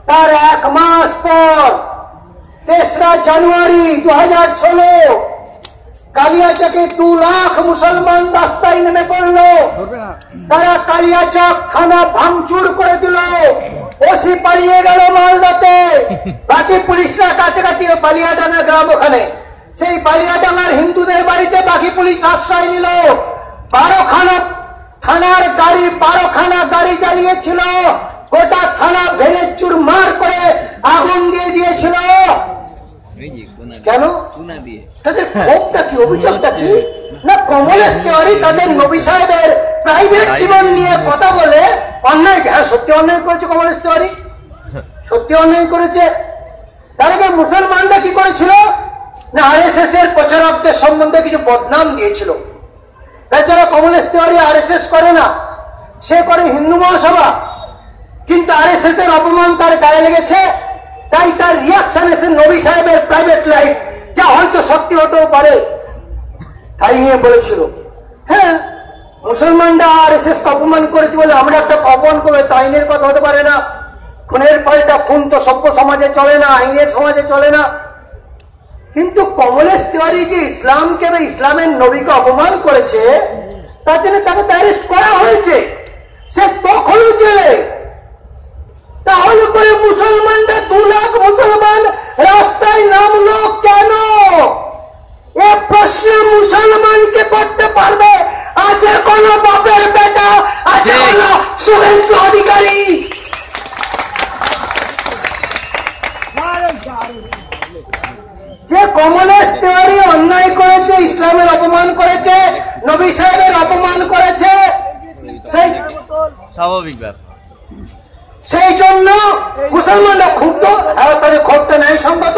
তার 1 মাস পর 3রা জানুয়ারি 2016 কালিয়াচকে 2 লাখ মুসলমান রাস্তায় নেমে পড়ল। তারা কালিয়াচক থানা ভাঙচুর করে দিল, ওসি পালিয়ে গেল মালদাতে, বাকি পুলিশরা কাছাকাছি বালিয়াডাঙ্গা গ্রাম, ওখানে সেই বালিয়াডাঙ্গার হিন্দুদের বাড়িতে বাকি পুলিশ আশ্রয় নিল। 12খানা থানার গাড়ি, 12খানা গাড়ি জ্বালিয়েছিল, গোটা থানা ভেঙে চুরমার করে আগুন দিয়ে দিয়েছিল। কেন? তাদের ক্ষোভটা কি, অভিযোগটা কি? না কমলেশ তিওয়ারি তাদের নবী সাহেবের প্রাইভেট জীবন নিয়ে কথা বলে অন্যায়। হ্যাঁ, সত্যি অন্যায় করেছে কমলেশ তিওয়ারি, সত্যি অন্যায় করেছে। তার আগে মুসলমানরা কি করেছিল না আরএসএস এর প্রচারকদের সম্বন্ধে কিছু বদনাম দিয়েছিল। বেচারা কমলেশ তিওয়ারি আরএসএস করে না, সে করে হিন্দু মহাসভা, কিন্তু আরএসএস এর অপমান তার গায়ে লেগেছে, তাই তার রিয়াকশন এসে নবী সাহেবের প্রাইভেট লাইফ, যা হয়তো সত্যি হতেও পারে, তাই নিয়ে বলেছিল। হ্যাঁ, মুসলমানরা আরএসএস অপমান করেছে বলে আমরা একটা অপমান করবে, তা আইনের কথা হতে পারে না। খুনের পাল্টা খুন তো সভ্য সমাজে চলে না, আইনের সমাজে চলে না। কিন্তু কমলেশ তিওয়ারি যে ইসলামকে বা ইসলামের নবীকে অপমান করেছে, তার জন্য তাকে অ্যারেস্ট করা হয়েছে, সে তখনও জেলে। তাহলে করে মুসলমানরা 2 লাখ মুসলমান রাস্তায় নামলো কেন? এ প্রশ্ন মুসলমানকে করতে পারবে আছে কোন বাপের বেটা, আছে কোন শুভেন্দু অধিকারী? যে কমলেশ তিওয়ারি অন্যায় করেছে, ইসলামের অপমান করেছে, নবী সাহেবের অপমান করেছে, সেই স্বাভাবিক ব্যাপার। সেই জন্য মুসলমানরা ক্ষুব্ধ, আর তাদের ক্ষোভটা ন্যায় সঙ্গত।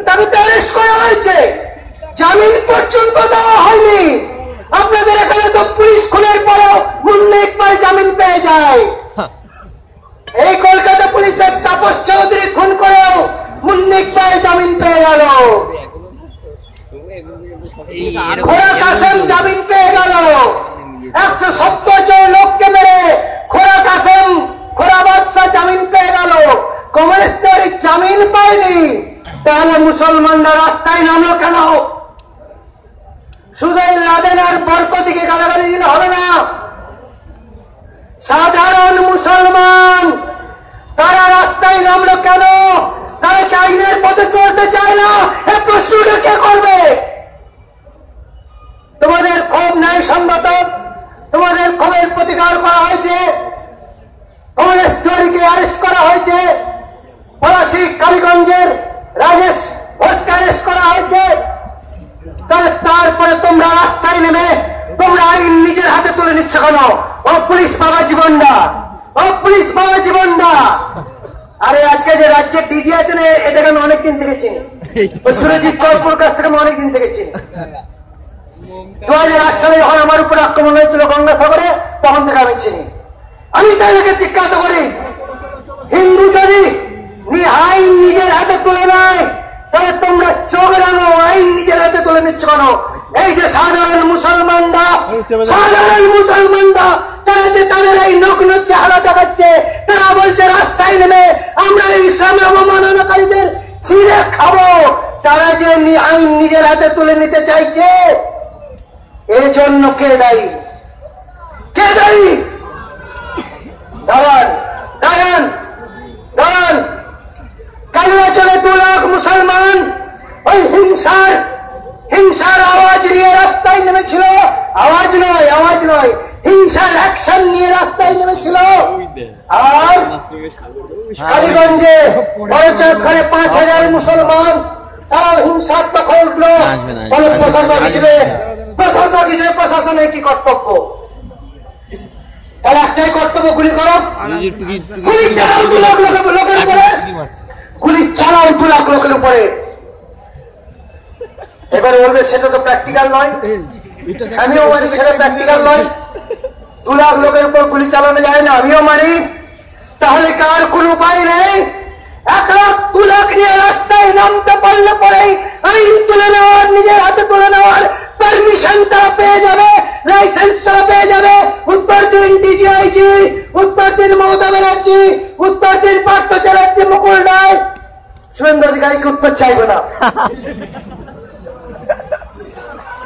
তাকে অ্যারেস্ট করা হয়েছে, জামিন পর্যন্ত দেওয়া হয়নি। আপনাদের এখানে তো পুলিশ খুনের পরও মুন্না ইকবাল জামিন পেয়ে যায়। এই কলকাতা পুলিশের তাপস চৌধুরী খুন করেও মুন্না ইকবাল জামিন পেয়ে গেল, খোরা কাসেম জামিন পেয়ে গেল, 170 জন লোককে মেরে খোরা কাসেম, খোরা বাদশা জামিন পেয়ে গেল, কমলেশ তিওয়ারি জামিন পায়নি। তাহলে মুসলমানরা রাস্তায় নামলো কেন? শুধু লাদেন আর বরকতিকে গালাগালি দিলে হবে না। সাধারণ মুসলমান তারা রাস্তায় নামলো কেন? তারা কি আইনের পথে চলতে চায় না? এই প্রশ্নটা কে করবে? তোমাদের ক্ষোভ ন্যায় সঙ্গত, তোমাদের ক্ষোভের প্রতিকার করা হয়েছে, কমলেশ তিওয়ারিকে অ্যারেস্ট করা হয়েছে, পলাশী কালীগঞ্জের রাজেশ ঘোষকে অ্যারেস্ট করা হয়েছে। তারপরে তোমরা রাস্তায় নেমে তোমরা আইন নিজের হাতে তুলে নিচ্ছ কেন? ও পুলিশ বাবা জীবনদা, ও পুলিশ বাবা জীবনদা। আরে আজকে যে রাজ্যের ডিজি আছেন, এটাকে আমি অনেকদিন থেকে চিনি, ওই সুরজিৎ কর্পুর কাছ থেকে আমি অনেকদিন থেকে চিনি। 2008 সালে যখন আমার উপর আক্রমণ হয়েছিল গঙ্গাসাগরে, তখন থেকে আমি চিনি। আমি তাদেরকে জিজ্ঞাসা করি, হিন্দু যদি আইন নিজের হাতে তুলে নেয়, তাহলে তোমরা চোখ রানো, আইন নিজের হাতে তুলে নিচ্ছ কেন? এই যে সাধারণ মুসলমানরা তারা যে তাদের এই নগ্ন চেহারা দেখাচ্ছে, তারা বলছে রাস্তায় নেমে আমরা ইসলামের অবমাননাকারীদের ছিঁড়ে খাবো, তারা যে আইন নিজের হাতে তুলে নিতে চাইছে, এর জন্য কে দায়ী? কে দায়ী? দাঁড়ান দাঁড়ান দাঁড়ান। কালিয়াচলে 2 লাখ মুসলমান ওই হিংসার আওয়াজ নিয়ে রাস্তায় নেমেছিল। আওয়াজ নয়, হিংসার অ্যাকশন নিয়ে রাস্তায় নেমেছিল। আর কালীগঞ্জে বড়চাঁদখানে 5000 মুসলমান, তারাও হিংসাত্মক হয়ে উঠল। প্রশাসনের কি কর্তব্য? তাহলে একটাই কর্তব্য, গুলি করো, গুলি চালাও 2 লাখ লোকের উপরে, গুলি চালাও 2 লাখ লোকের উপরে। এবারে বলবে সেটা তো প্র্যাকটিক্যাল নয়, আমিও মানি সেটা প্র্যাকটিক্যাল নয়। 2 লাখ লোকের উপর গুলি চালানো যায় না, আমিও মানি। তাহলে কার কোন উপায় নেই? 1 লাখ 2 লাখ নিয়ে রাস্তায় নামতে পারলে পরেই আইন তুলে নেওয়ার, নিজের হাতে তুলে নেওয়ার পারমিশন তারা পেয়ে যাবে, লাইসেন্স তারা পেয়ে যাবে। উত্তর দিন ডিজিআইজি, উত্তর দিন মমতা ব্যানার্জি, উত্তর দিন পার্থ চ্যাটার্জি, মুকুল রায়, শুভেন্দু অধিকারীকে উত্তর চাইবে না।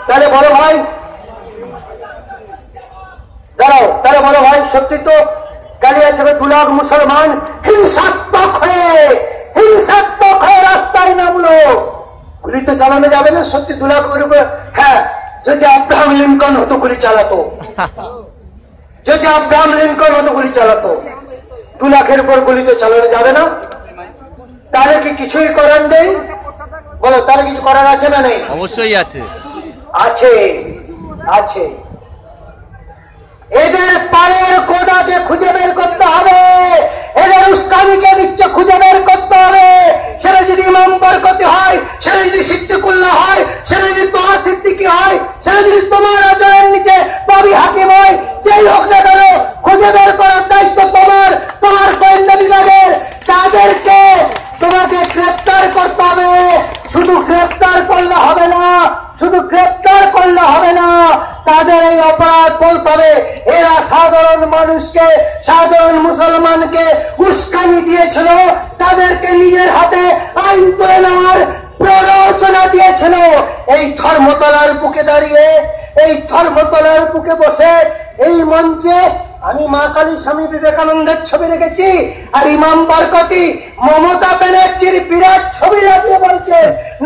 তাহলে বলো ভাই, দাঁড়াও, তাহলে বলো ভাই, সত্যি তো কালিয়াচকে 2 লাখ মুসলমান হিংসাত্মক হয়ে রাস্তায় নামলো, গুলি তো চালানো যাবে না। সত্যি 2 লাখ উপরে, হ্যাঁ, যদি আব্রাহাম লিঙ্কন হতো গুলি চালাতো, যদি আব্রাহাম লিঙ্কন হতো গুলি চালাতো। 2 লাখের উপর গুলি তো চালানো যাবে না। তাহলে কি কিছুই করার নেই? বলো, তাহলে কিছু করার আছে না নেই? অবশ্যই আছে, আছে, আছে। এদের পায়ের কোদাকে খুঁজে বের করতে হবে, এদের উস্কানিকে দিচ্ছে খুঁজে বের করতে হবে। সেটা যদি ইমাম বরকতি হয়, সেটা যদি সিদ্দিকুল্লাহ হয়, সেটা যদি তোহা সিদ্দিকী হয়, সেটা যদি তোমার আচরণের নিচে ববি হাকিম হয়, যেই হোক না কেন, খুঁজে বের করার দায়িত্ব তোমার গোয়েন্দা বিভাগের। তাদেরকে তোমাকে গ্রেপ্তার করতে হবে। শুধু গ্রেপ্তার করলে হবে না, শুধু গ্রেপ্তার করলে হবে না, তাদের এই অপরাধ বলতে হবে। এরা সাধারণ মানুষকে, সাধারণ মুসলমানকে উস্কানি দিয়েছিল, তাদেরকে নিজের হাতে আইন তুলে নেওয়ার প্ররোচনা দিয়েছিল। এই ধর্মতলার বুকে দাঁড়িয়ে, এই ধর্মতলার বুকে বসে এই মঞ্চে আমি মা কালী, স্বামী বিবেকানন্দের ছবি রেখেছি, আর ইমাম বরকতি মমতা ব্যানার্জির বিরাট ছবি লাগিয়ে বলছে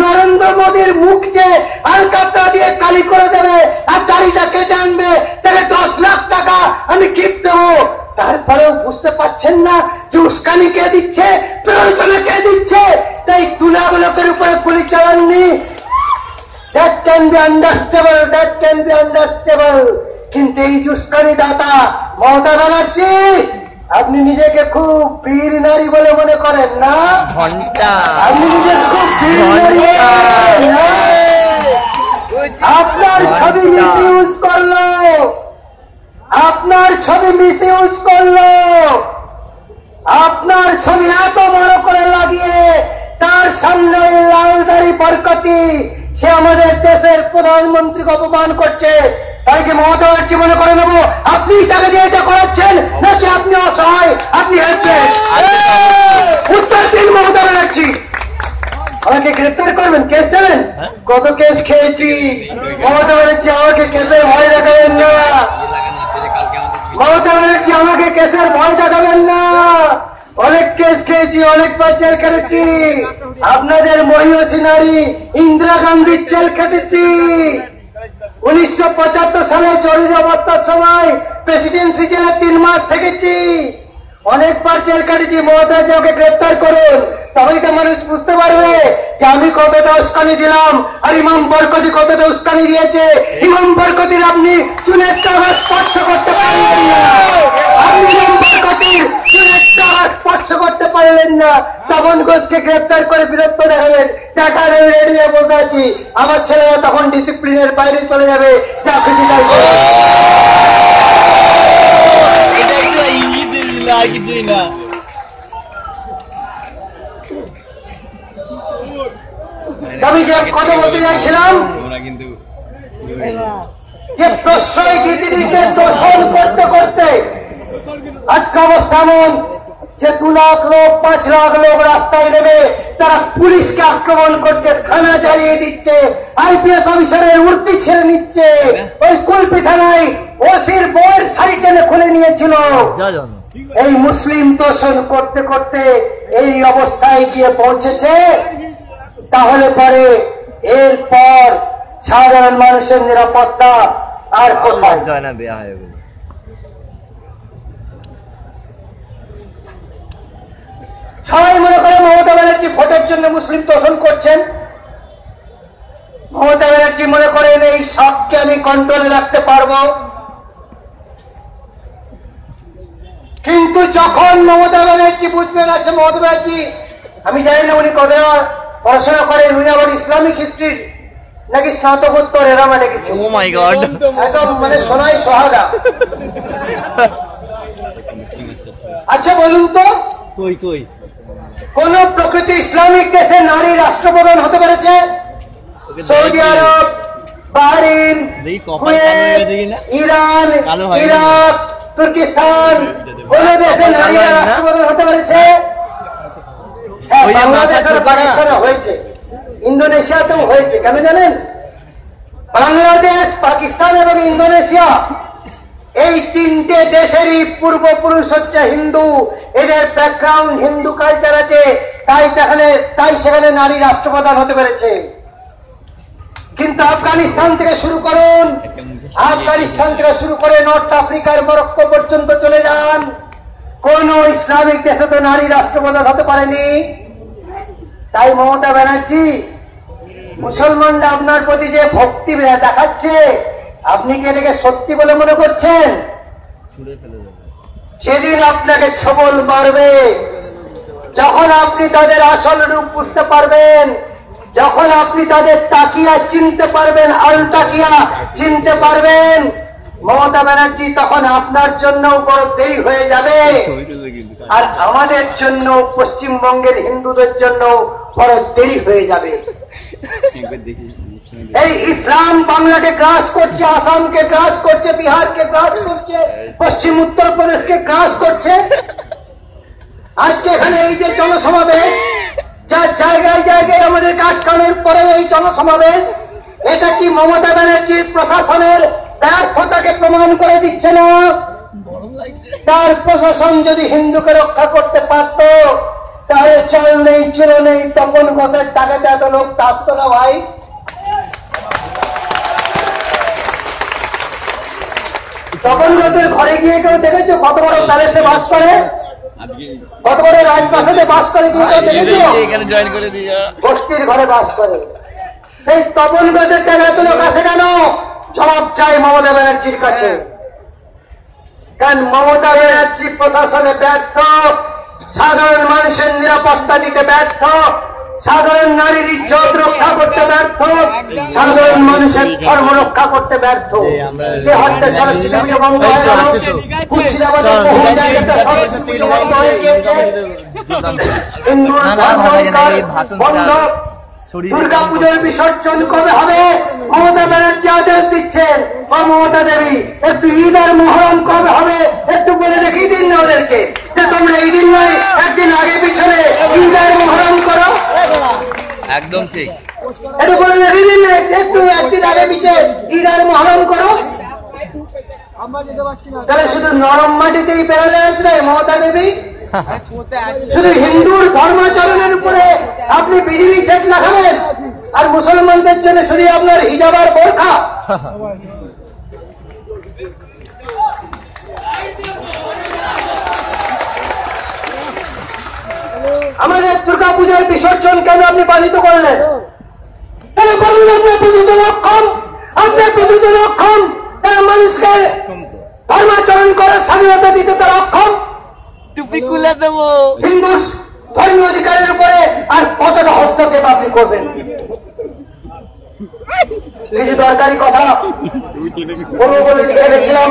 নরেন্দ্র মোদীর মুখ যে আলকাতরা দিয়ে কালি করে দেবে আর দাড়িটা কেটে আনবে, তাহলে 10 লাখ টাকা আমি গিফট দেবো। তারপরেও বুঝতে পারছেন না যে উস্কানি কে দিচ্ছে, প্ররোচনা কে দিচ্ছে। তাই 2 লাখ লোকের উপরে গুলি চালাননি। That can be understandable, that can be understandable. কিন্তু এই উস্কানি দাতা মমতা ব্যানার্জি, আপনি নিজেকে খুব বীর নারী বলে মনে করেন না? ঘন্টা, আপনি নিজেকে খুব বীর নারী বলে মনে করেন না? আপনার ছবি মিসইউজ করলো, আপনার ছবি মিসইউজ করলো, আপনার ছবি এত বড় করে লাগিয়ে তার সামনে লালদাড়ি বরকতি, সে আমাদের দেশের প্রধানমন্ত্রীকে অপমান করছে। তাই কি মমতা ব্যানার্জি মনে করে নেবো আপনি তাকে দিয়ে এটা করাচ্ছেন, নাকি আপনি অসহায়, আপনি হেল্পলেস? উত্তর দিন মমতা ব্যানার্জি। আমাকে গ্রেপ্তার করবেন, কেস দেবেন? কত কেস খেয়েছি। মমতা ব্যানার্জি আমাকে কেসের ভয় দেখাবেন না, মমতা ব্যানার্জি আমাকে কেসের ভয় দেখাবেন না। অনেক কেস খেয়েছি, অনেকবার জেল কেটেছি। আপনাদের মহিষী নারী ইন্দিরা গান্ধীর জেল কেটেছি। 1975 সালে জরুরি অবস্থার সময় প্রেসিডেন্সি জেলে 3 মাস থেকেছি। অনেকবার জেল কাটিয়েছি। মমতা যে ওকে গ্রেপ্তার করুন, তবেই তো মানুষ বুঝতে পারবে যে আমি কতটা উস্কানি দিলাম আর ইমাম বরকতি কতটা উস্কানি দিয়েছে। ইমাম বরকতির আপনি চুলের কাগজ স্পর্শ করতে পারলেন না, আপনি ইমাম বরকতির চুলের কাগজ স্পর্শ করতে পারলেন না। তখন ঘোষকে গ্রেপ্তার করে বীরত্ব দেখাবেন, টাকার রেডি হয়ে বসে আছি। আমার ছেলেরা তখন ডিসিপ্লিনের বাইরে চলে যাবে, যা খুশি তাই করবে। কিছুই না। আমি যে কথা বলতে চাইছিলাম যে প্রশ্রয় গীতিকে দোষণ করতে করতে আজকে অবস্থা এমন যে 2 লাখ লোক, 5 লাখ লোক রাস্তায় নেমে তারা পুলিশকে আক্রমণ করতে, থানা জ্বালিয়ে দিচ্ছে, আইপিএস অফিসারের উর্দি ছেড়ে নিচ্ছে। ওই কুলপি থানায় ওসির বইয়ের সাইকেলে খুলে নিয়েছিল। এই মুসলিম দোষণ করতে করতে এই অবস্থায় গিয়ে পৌঁছেছে। তাহলে পরে এরপর সাধারণ মানুষের নিরাপত্তা আর কোথায়? সবাই মনে করে মমতা ব্যানার্জি ভোটের জন্য মুসলিম দোষণ করছেন। মমতা ব্যানার্জি মনে করেন এই সবকে আমি কন্ট্রোলে রাখতে পারবো। কিন্তু যখন মমতা ব্যানার্জি বুঝবেন, আছে মমতা ব্যানার্জি, আমি জানি না উনি কতটা পড়াশোনা করেন, উনি আবার ইসলামিক হিস্ট্রির নাকি স্নাতকোত্তর এরা মানে কিছু? ও মাই গড, একদম মানে সোনাই সোহাগা। আচ্ছা বলুন তো, কই কই কোন প্রকৃত ইসলামিক দেশে নারী রাষ্ট্রপ্রধান হতে পেরেছে? সৌদি আরব, বাহরিন, দেখি কপাল কালো হয়ে কুয়েত, গেছে কিনা। ইরান, কালো হয়নি। ইরাক, তুর্কিস্তান, কোন দেশে কপাল কালো নারীরা হয় না? রাষ্ট্রপ্রধান হতে পেরেছে? হ্যাঁ, ওই যে বাংলাদেশ মাথা আর ছোট না? পাকিস্তানে হয়েছে, ইন্দোনেশিয়াতেও হয়েছে। কেন জানেন? বাংলাদেশ, পাকিস্তান এবং ইন্দোনেশিয়া এই তিনটে দেশেরই পূর্বপুরুষ হচ্ছে হিন্দু, এদের ব্যাকগ্রাউন্ড হিন্দু কালচার আছে, তাই সেখানে নারী রাষ্ট্রপ্রধান হতে পেরেছে। কিন্তু আফগানিস্তান থেকে শুরু করুন, আফগানিস্তান থেকে শুরু করে নর্থ আফ্রিকার মরক্কো পর্যন্ত চলে যান, কোন ইসলামিক দেশে তো নারী রাষ্ট্রপ্রধান হতে পারেনি। তাই মমতা ব্যানার্জি, মুসলমানরা আপনার প্রতি যে ভক্তি দেখাচ্ছে, আপনি কি এটাকে সত্যি বলে মনে করছেন? যেদিন আপনাকে ছবল মারবে, যখন আপনি তাদের আসল রূপ বুঝতে পারবেন, যখন আপনি তাদের তাকিয়া চিনতে পারবেন, আল তাকিয়া চিনতে পারবেন, মমতা ব্যানার্জি, তখন আপনার জন্য বড় দেরি হয়ে যাবে, আর আমাদের জন্য, পশ্চিমবঙ্গের হিন্দুদের জন্য বড় দেরি হয়ে যাবে। এই ইসলাম বাংলাকে গ্রাস করছে, আসামকে গ্রাস করছে, বিহারকে গ্রাস করছে, পশ্চিম উত্তরপ্রদেশকে গ্রাস করছে। আজকে এখানে এই যে জনসমাবেশ, যার জায়গায় জায়গায় আমাদেরকে আটকানোর পরে এই জনসমাবেশ, এটা কি মমতা ব্যানার্জির প্রশাসনের ব্যর্থতাকে প্রমাণ করে দিচ্ছে না? তার প্রশাসন যদি হিন্দুকে রক্ষা করতে পারত, তাহলে চল নেই চল নেই তপন ঘোষের টাকাতে এত লোক আসতো না ভাই। তপন ঘোষের ঘরে গিয়ে কেউ দেখেছো কত বড় প্যালেসে বাস করে, কত বড় রাজপ্রাসাদে বাস করে? দিয়ে কেউ দেখেছো? এখানে জয়েন করে দিও। বস্তির ঘরে বাস করে। সেই তপন ঘোষের টাকা এত লোক আসে কেন? জবাব চাই মমতা ব্যানার্জির কাছে। কারণ মমতা ব্যানার্জি প্রশাসনে ব্যর্থ, সাধারণ মানুষের নিরাপত্তা দিতে ব্যর্থ, সাধারণ নারীর ইজ্জত রক্ষা করতে ব্যর্থ, সাধারণ মানুষের ধর্ম রক্ষা করতে ব্যর্থ। যে হত্যা সরস্বতীকে বন্ধ হয়ে গেল, মুর্শিদাবাদের বহু জায়গাতে সরস্বতীকে বন্ধ হয়ে গিয়েছে, হিন্দুর ধর্ম বন্ধ। দুর্গা পুজোর বিসর্জন কবে হবে? মমতা ব্যানার্জি আদেশ দিচ্ছেন। মমতা দেবী, একটু ঈদ আর মহরম কবে হবে একটু বলে দেখিয়ে দিন না ওদেরকে, যে তোমরা এই দিন নয় একদিন আগে পিছনে ঈদ আর মহরম করো। একদম ঠিক, একটু বলে দেখিয়ে দিন না, একটু একদিন আগে পিছিয়ে ঈদ আর মহরম করো। তাহলে শুধু নরম মাটিতেই বেরোলে আছে মমতা দেবী? শুধু হিন্দুর ধর্মাচরণের উপরে আপনি বিধি নিষেধ লাগাবেন, আর মুসলমানদের জন্য শুধু আপনার হিজাব আর বোরখা? আমাদের দুর্গা পূজার বিসর্জন কেন আপনি পালিত করলেন? তাহলে বলুন আপনার প্রশাসন অক্ষম, আপনার প্রশাসন অক্ষম, তারা মানুষকে ধর্মাচরণ করার স্বাধীনতা দিতে তারা অক্ষম। টুপি খুলে দেবো। হিন্দু ধর্মীয় অধিকারের উপরে আর কতটা হস্তক্ষেপ আপনি করবেন? কিছু দরকারি কথা বলবো বলে লিখে রেখেছিলাম।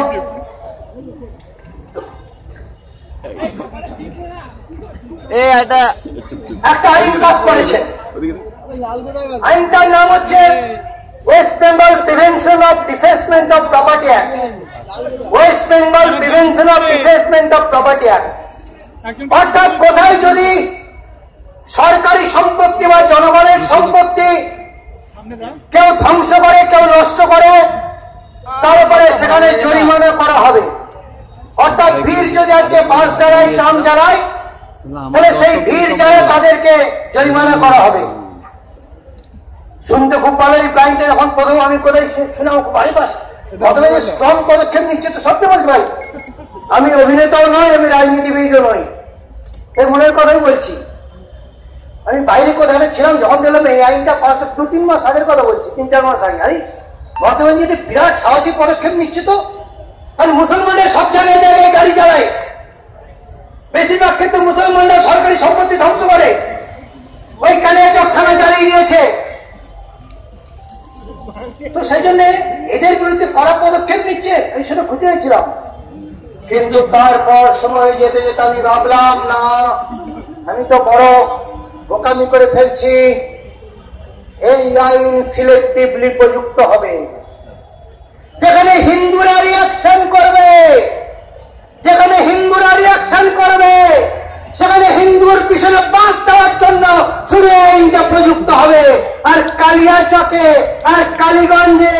একটা আইন পাস করেছে, আইনটার নাম হচ্ছে west Bengal prevention of defacement of property act. West Bengal prevention of defacement of property act. অর্থাৎ কোথায় যদি সরকারি সম্পত্তি বা জনগণের সম্পত্তি কেউ ধ্বংস করে, কেউ নষ্ট করে, তারপরে সেখানে জরিমানা করা হবে। অর্থাৎ ভিড় যদি আজকে বাস জ্বালায়, চাম জ্বালায়, তাহলে সেই ভিড় যারা তাদেরকে জরিমানা করা হবে। শুনতে খুব ভালো। এই প্ল্যানটা যখন প্রথম আমি কোথায় শুনাও খুব ভালো পাস, প্রথমে যে স্ট্রং পদক্ষেপ নিচ্ছে তো সত্যি বলছি ভাই, আমি অভিনেতাও নয়, আমি রাজনীতিবিদও নই, এই মনের কথাই বলছি। আমি বাইরে কোথায় ছিলাম, যখন দেখলাম এই আইনটা পাস 2-3 মাস আগের কথা বলছি, 3-4 মাস আগে, আরে বর্তমানে যদি বিরাট সাহসী পদক্ষেপ নিচ্ছে তো। আর মুসলমানরা সব জায়গায় জায়গায় গাড়ি চালায়, বেশিরভাগ ক্ষেত্রে মুসলমানরা সরকারি সম্পত্তি ধ্বংস করে। ওই কালিয়াচক থানা চালিয়ে দিয়েছে, তো সেই জন্য এদের বিরুদ্ধে কড়া পদক্ষেপ নিচ্ছে, আমি সেটা খুশি হয়েছিলাম। কিন্তু তারপর সময় যেতে যেতে আমি ভাবলাম, না, আমি তো বড় বোকামি করে ফেলছি। এই আইন সিলেক্টিভলি প্রযুক্ত হবে। যেখানে হিন্দুরা রিয়াকশন করবে, যেখানে হিন্দুরা রিয়াকশন করবে, সেখানে হিন্দুর পিছনে বাঁশ দেওয়ার জন্য শুধু আইনটা প্রযুক্ত হবে। আর কালিয়াচকে আর কালীগঞ্জে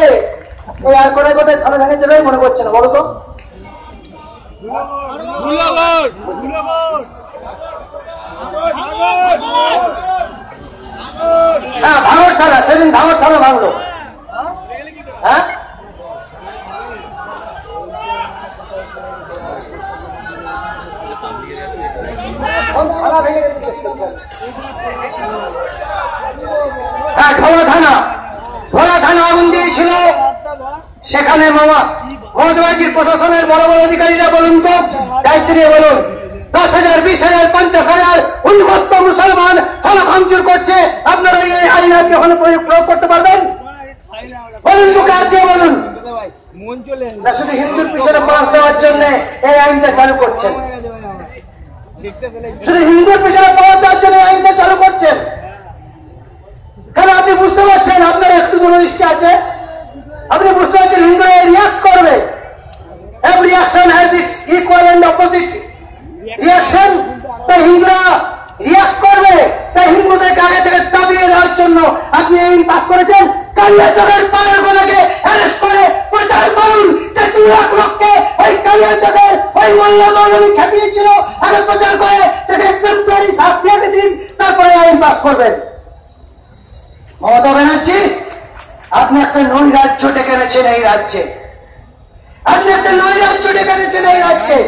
এই আর কোথায় কোথায় ছাড়া ভেঙে চলে মনে করছে না, বলো তো? হ্যাঁ, ভাঙর থানা, সেদিন ভাঙর থানা ভাঙলো। হ্যাঁ, ধোলা থানা আগুন দিয়েছিল। সেখানে মমতাবাজির প্রশাসনের বড় বড় অধিকারীরা বলুন তো, দায়িত্ব নিয়ে বলুন, 10,000, 20,000, 50,000 উন্মত্ত মুসলমান থানা ভাঙচুর করছে, আপনারা এই আইন আপনি ওখানে প্রয়োগ করতে পারবেন? বলুন তো, কাজ দিয়ে বলুন। না, শুধু হিন্দুর পিছনে বাঁশ দেওয়ার জন্য এই আইনটা চালু করছেন, শুধু হিন্দুর পিছনে বাঁশ দেওয়ার জন্য এই আইনটা চালু করছেন। কেন? আপনি বুঝতে পারছেন আপনার একটু দূরদৃষ্টি আছে, আপনি বুঝতে পারছেন হিন্দুরা রিয়াক্ট করবে। Every action has its equal and opposite reaction. তাই হিন্দুরা রিয়াক্ট করবে, তাই হিন্দুদেরকে আগে থেকে দাবিয়ে দেওয়ার জন্য আপনি আইন পাস করেছেন। কালিয়াচকের পায়ের গোলাকে অ্যারেস্ট করে প্রচার করুন যে 2 লাখ লোককে ওই কালিয়াচকের ওই মোল্লা মৌলভী খেপিয়েছিল, আগে প্রচার করে তাকে এক্সেম্পলারি শাস্তি আগে দিন, তারপরে আইন পাস করবেন। মমতা ব্যানার্জি, আপনি একটা নৈরাজ্য ডেকে এনেছেন এই রাজ্যে, আপনি একটা নৈরাজ্য ডেকে এনেছেন এই রাজ্যে।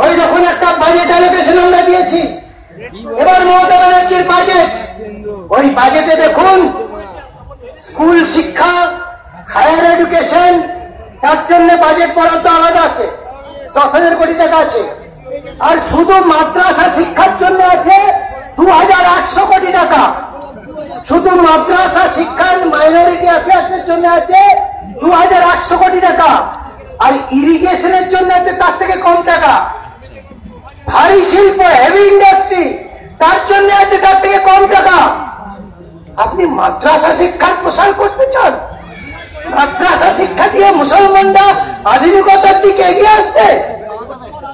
ওই যখন একটা বাজেট অ্যালোকেশন আমরা দিয়েছি, এবার মমতা ব্যানার্জির বাজেট, ওই বাজেটে দেখুন স্কুল শিক্ষা, হায়ার এডুকেশন, তার জন্য বাজেট বরাদ্দ আলাদা আছে, 10,000 কোটি টাকা আছে। আর শুধু মাদ্রাসা শিক্ষার জন্য আছে 2,800 কোটি টাকা। শুধু মাদ্রাসা শিক্ষার মাইনরিটি অ্যাফেয়ার্সের জন্য আছে 2,800 কোটি টাকা। আর ইরিগেশনের জন্য আছে তার থেকে কম টাকা। ভারী শিল্প, হেভি ইন্ডাস্ট্রি, তার জন্য আছে তার থেকে কম টাকা। আপনি মাদ্রাসা শিক্ষার প্রসার করতে চান? মাদ্রাসা শিক্ষা দিয়ে মুসলমানরা আধুনিকতার দিকে এগিয়ে আসবে?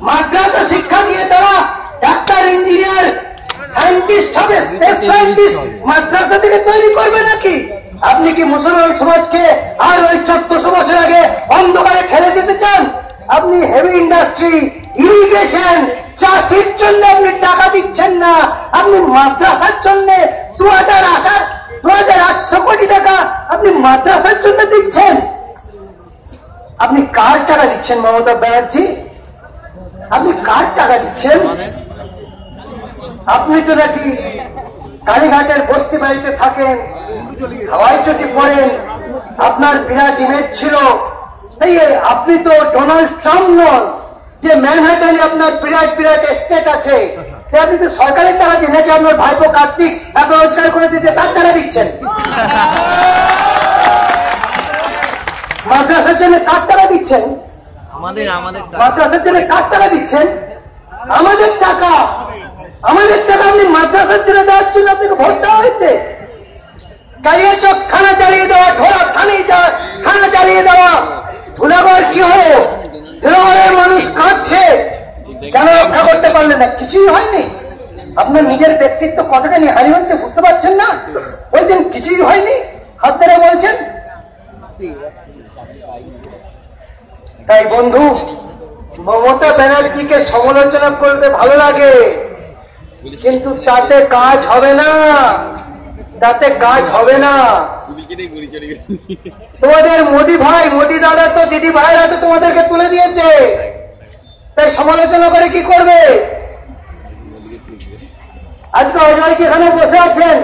মাদ্রাসা শিক্ষা দিয়ে তারা ডাক্তার, ইঞ্জিনিয়ার, সায়েন্টিস্ট হবে, স্পেস সায়েন্টিস্ট মাদ্রাসা থেকে তৈরি করবে নাকি? আপনি কি মুসলমান সমাজকে আর ওই 1400 বছর আগে অন্ধকারে ঠেলে দিতে চান? আপনি হেভি ইন্ডাস্ট্রি, ইরিগেশন, চাষের জন্য আপনি টাকা দিচ্ছেন না, আপনি মাদ্রাসার জন্য 2,800 কোটি টাকা আপনি মাদ্রাসার জন্য দিচ্ছেন। আপনি কার টাকা দিচ্ছেন মমতা ব্যানার্জি? আপনি কার টাকা দিচ্ছেন? আপনি তো নাকি কালীঘাটের বস্তি বাড়িতে থাকেন, হাওয়াই চটি পড়েন, আপনার বিরাট ইমেজ ছিল। তাই আপনি তো ডোনাল্ড ট্রাম্প নন যে ম্যানহাটনে আপনার বিরাট বিরাট এস্টেট আছে। আপনি তো সরকারের টাকা দিয়ে, নাকি আপনার ভাইপো কার্তিক এত রোজগার করেছে যে তার টাকা দিচ্ছেন? মাদ্রাসার জন্য কার টাকা দিচ্ছেন? মাদ্রাসার জন্য কার টাকা দিচ্ছেন? আমাদের টাকা, আমাদের টাকা আপনি মাদ্রাসার জন্য দেওয়ার জন্য আপনাকে ভোট দেওয়া হয়েছে। কালিয়াচক থানা চালিয়ে দেওয়া, ঢোলা থানা চালিয়ে দেওয়া, ধুলাগড় কি হলো? ধুলাগড়ের মানুষ কাঁদছে, কেন রক্ষা করতে পারলেন না? কিছুই হয়নি। আপনার নিজের ব্যক্তিত্ব কতটা নিহারি হচ্ছে বুঝতে পারছেন না? বলছেন কিছুই হয়নি, হাত ধরে বলছেন। তাই বন্ধু, মমতা ব্যানার্জিকে সমালোচনা করতে ভালো লাগে, কিন্তু তাতে কাজ হবে না, তাতে কাজ হবে না। তোমাদের মোদি ভাই, মোদি দাদা তো দিদি ভাইরা তো তোমাদেরকে তুলে দিয়েছে, তাই সমালোচনা করে কি করবে? আজকে অজয় এখানে বসে আছেন,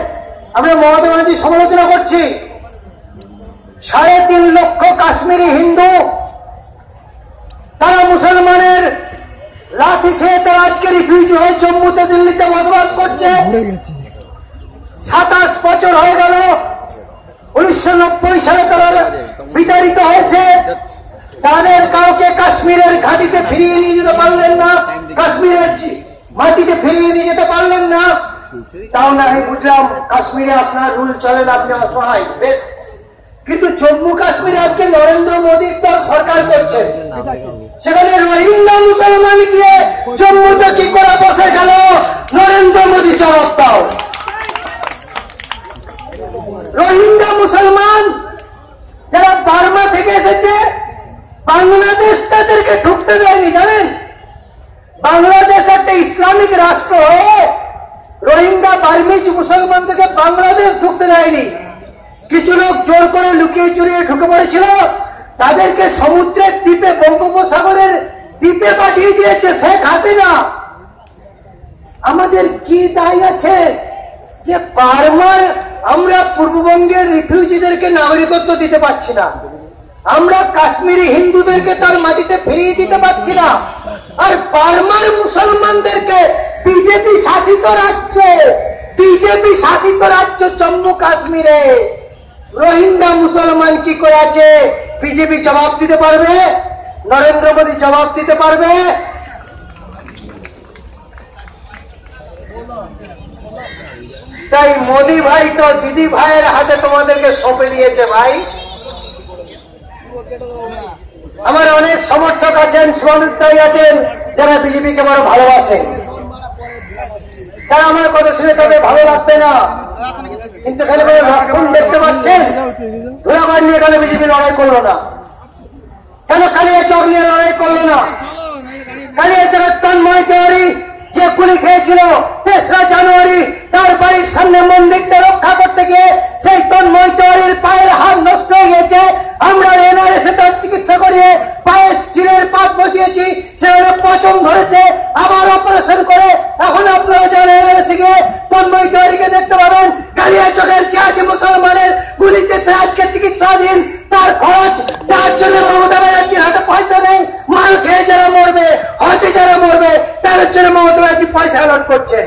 আমরা মমতা ব্যানার্জির সমালোচনা করছি। 3.5 লক্ষ কাশ্মীরি হিন্দু, তারা মুসলমানের লাঠি খেয়ে তারা আজকে রিফিউজি হয়ে জম্মুতে, দিল্লিতে বসবাস করছে। 27 বছর হয়ে গেল 19 1990 সালে তারা বিতাড়িত হয়েছে, তাদের কাউকে কাশ্মীরের ঘাটিতে ফিরিয়ে নিয়ে যেতে পারলেন না, কাশ্মীরের মাটিতে ফিরিয়ে নিয়ে যেতে পারলেন না। তাও না হয় বুঝলাম কাশ্মীরে আপনার রুল চলেন, আপনি অসহায়, বেশ। কিন্তু জম্মু কাশ্মীরে আজকে নরেন্দ্র মোদীর দল সরকার করছে, সেখানে রোহিঙ্গা মুসলমান গিয়ে জম্মুতে কি করে বসে গেল, নরেন্দ্র মোদী জবাব দাও। রোহিঙ্গা মুসলমান যারা বার্মা থেকে এসেছে, বাংলাদেশ তাদেরকে ঢুকতে দেয়নি, জানেন? বাংলাদেশ একটা ইসলামিক রাষ্ট্র হয়ে রোহিঙ্গা বার্মিজ মুসলমানদেরকে বাংলাদেশ ঢুকতে দেয়নি। কিছু লোক জোর করে লুকিয়ে চুরিয়ে ঢুকে পড়েছিল, তাদেরকে সমুদ্রের দ্বীপে, বঙ্গোপসাগরের দ্বীপে পাঠিয়ে দিয়েছে শেখ হাসিনা। আমাদের কি দায় আছে যে বার্মার আমরা পূর্ববঙ্গের রিফিউজিদেরকে নাগরিকত্ব দিতে পারছি না, আমরা কাশ্মীরি হিন্দুদেরকে তার মাটিতে ফিরিয়ে দিতে পারছি না, আর বার্মার মুসলমানদেরকে বিজেপি শাসিত রাজ্য জম্মু কাশ্মীরে রোহিঙ্গা মুসলমান কি করে আছে, বিজেপি জবাব দিতে পারবে? নরেন্দ্র মোদী জবাব দিতে পারবে? তাই মোদী ভাই তো দিদি ভাইয়ের হাতে তোমাদেরকে সঁপে দিয়েছে। ভাই, আমার অনেক সমর্থক আছেন, শুভানুধ্যায়ী আছেন, যারা বিজেপিকে বড় ভালোবাসেন। তারা আমার কথা শুনে তাদের ভালো লাগবে না, কিন্তু এখানে কোনো লক্ষণ দেখতে পাচ্ছেন? ধুলাবাড়ি নিয়ে কেন বিজেপি লড়াই করলো না? কেন কালিয়াচক নিয়ে লড়াই করলো না? কালিয়াচকের তন্ময় তেওয়ারি যে গুলি খেয়েছিল 3রা জানুয়ারি, তার বাড়ির সামনে মন্দিরটা রক্ষা করতে গিয়ে সেই তন্ময় তেওয়ারির পায়ের হাত নষ্ট হয়ে গেছে। আমরা এনআরএসে তার চিকিৎসা করিয়ে পায়ে স্টিলের পাত বসিয়েছি, সেখানে পচন ধরেছে, আবার অপারেশন করে এখন আপনারা যারা এনআরএসে গিয়ে তন্ময় তেওয়ারিকে দেখতে পাবেন। কালিয়াচকের জিহাদি মুসলমানের গুলিতে আজকে চিকিৎসাধীন, তার খরচ তার জন্য মমতা ব্যানার্জির হাতে পয়সা নেই। মাল খেয়ে যারা মরবে, হজে যারা মরবে, তাদের জন্য মমতা ব্যানার্জি পয়সা অ্যালট করছে।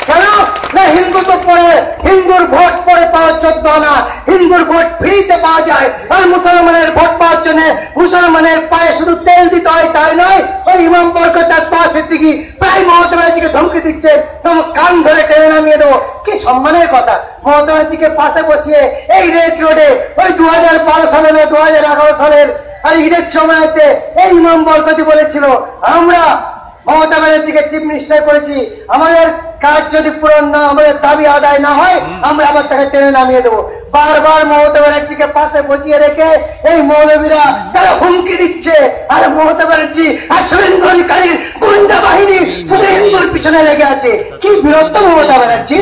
কেন না? হিন্দু তো পড়ে, হিন্দুর ভোট পরে পাওয়ার যোগ্য না, হিন্দুর ভোট ফ্রিতে পাওয়া যায়। আর মুসলমানের ভোট পাওয়ার জন্য মুসলমানের পায়ে শুধু তেল দিতে হয় তাই নয়, ওই ইমাম বরকত আর তোয়া সিদ্দিকী প্রায় মমতা ব্যানার্জিকে ধমকি দিচ্ছে, তোমার কান ধরে টেনে নামিয়ে দেবো। কি সম্মানের কথা! মমতা ব্যানার্জিকে পাশে বসিয়ে এই রেড রোডে ওই 2012 সালের 2011 সালের আর ঈদের সময়তে এই ইমাম বরকতি বলেছিল, আমরা মমতা ব্যানার্জিকে চিফ মিনিস্টার করেছি, আমাদের কাজ যদি পূরণ না, আমাদের দাবি আদায় না হয়, আমরা আবার তাকে টেনে নামিয়ে দেবো। বারবার মমতা ব্যানার্জিকে পাশে বসিয়ে রেখে এই মৌলবীরা তারা হুমকি দিচ্ছে, আর মমতা ব্যানার্জি আর শুভেন্দু অধিকারীর গুন্ডা বাহিনী শুধু হিন্দুর পিছনে লেগে আছে। কি বীরত্ব মমতা ব্যানার্জি,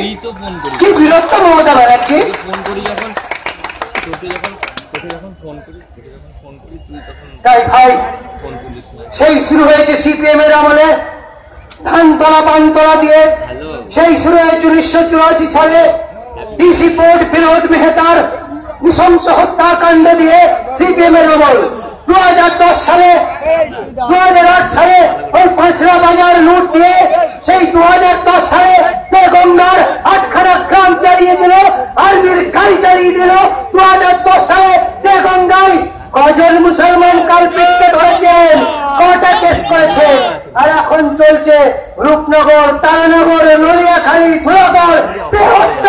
কি বীরত্ব মমতা ব্যানার্জি! তাই ভাই, সেই শুরু হয়েছে সিপিএম এর আমলে ধানতলা পানতলা দিয়ে, সেই শুরু হয়েছে 1984 সালে ডিসি পোর্ট বিনোদ মেহতার নৃশংস হত্যাকাণ্ড দিয়ে সিপিএম এর আমল। 2010 সালে 2008 সালে ওই 5রা বাজার লুট দিয়ে, সেই 2010 সালে গঙ্গার 8খানা গ্রাম চালিয়ে দিল, আর্মির গাড়ি চালিয়ে দিল। 2010 সালে গঙ্গায় কজন মুসলমান কালপিটকে ধরেছেন, কটা কেস করেছেন, আর এখন চলছে রূপনগর, তারানগর, নলিয়াখালী, ধুলাগড়, তেহট্ট।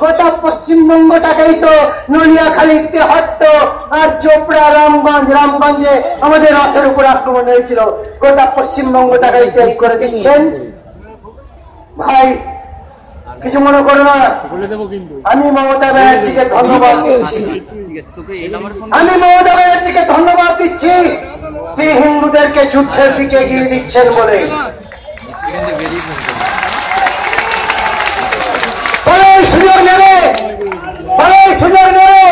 গোটা পশ্চিমবঙ্গটাকেই তো নলিয়াখালী, তেহট্ট আর চোপড়া, রামগঞ্জে আমাদের রথের উপর আক্রমণ হয়েছিল। গোটা পশ্চিমবঙ্গটাকেই তৈরি করে দিচ্ছেন। ভাই, কিছু মনে করো না, আমি মমতা ব্যানার্জিকে ধন্যবাদ দিচ্ছি, আমি মমতা ব্যানার্জিকে ধন্যবাদ দিচ্ছি, তিনি হিন্দুদেরকে যুদ্ধের দিকে এগিয়ে দিচ্ছেন বলে। সুযোগ নেবে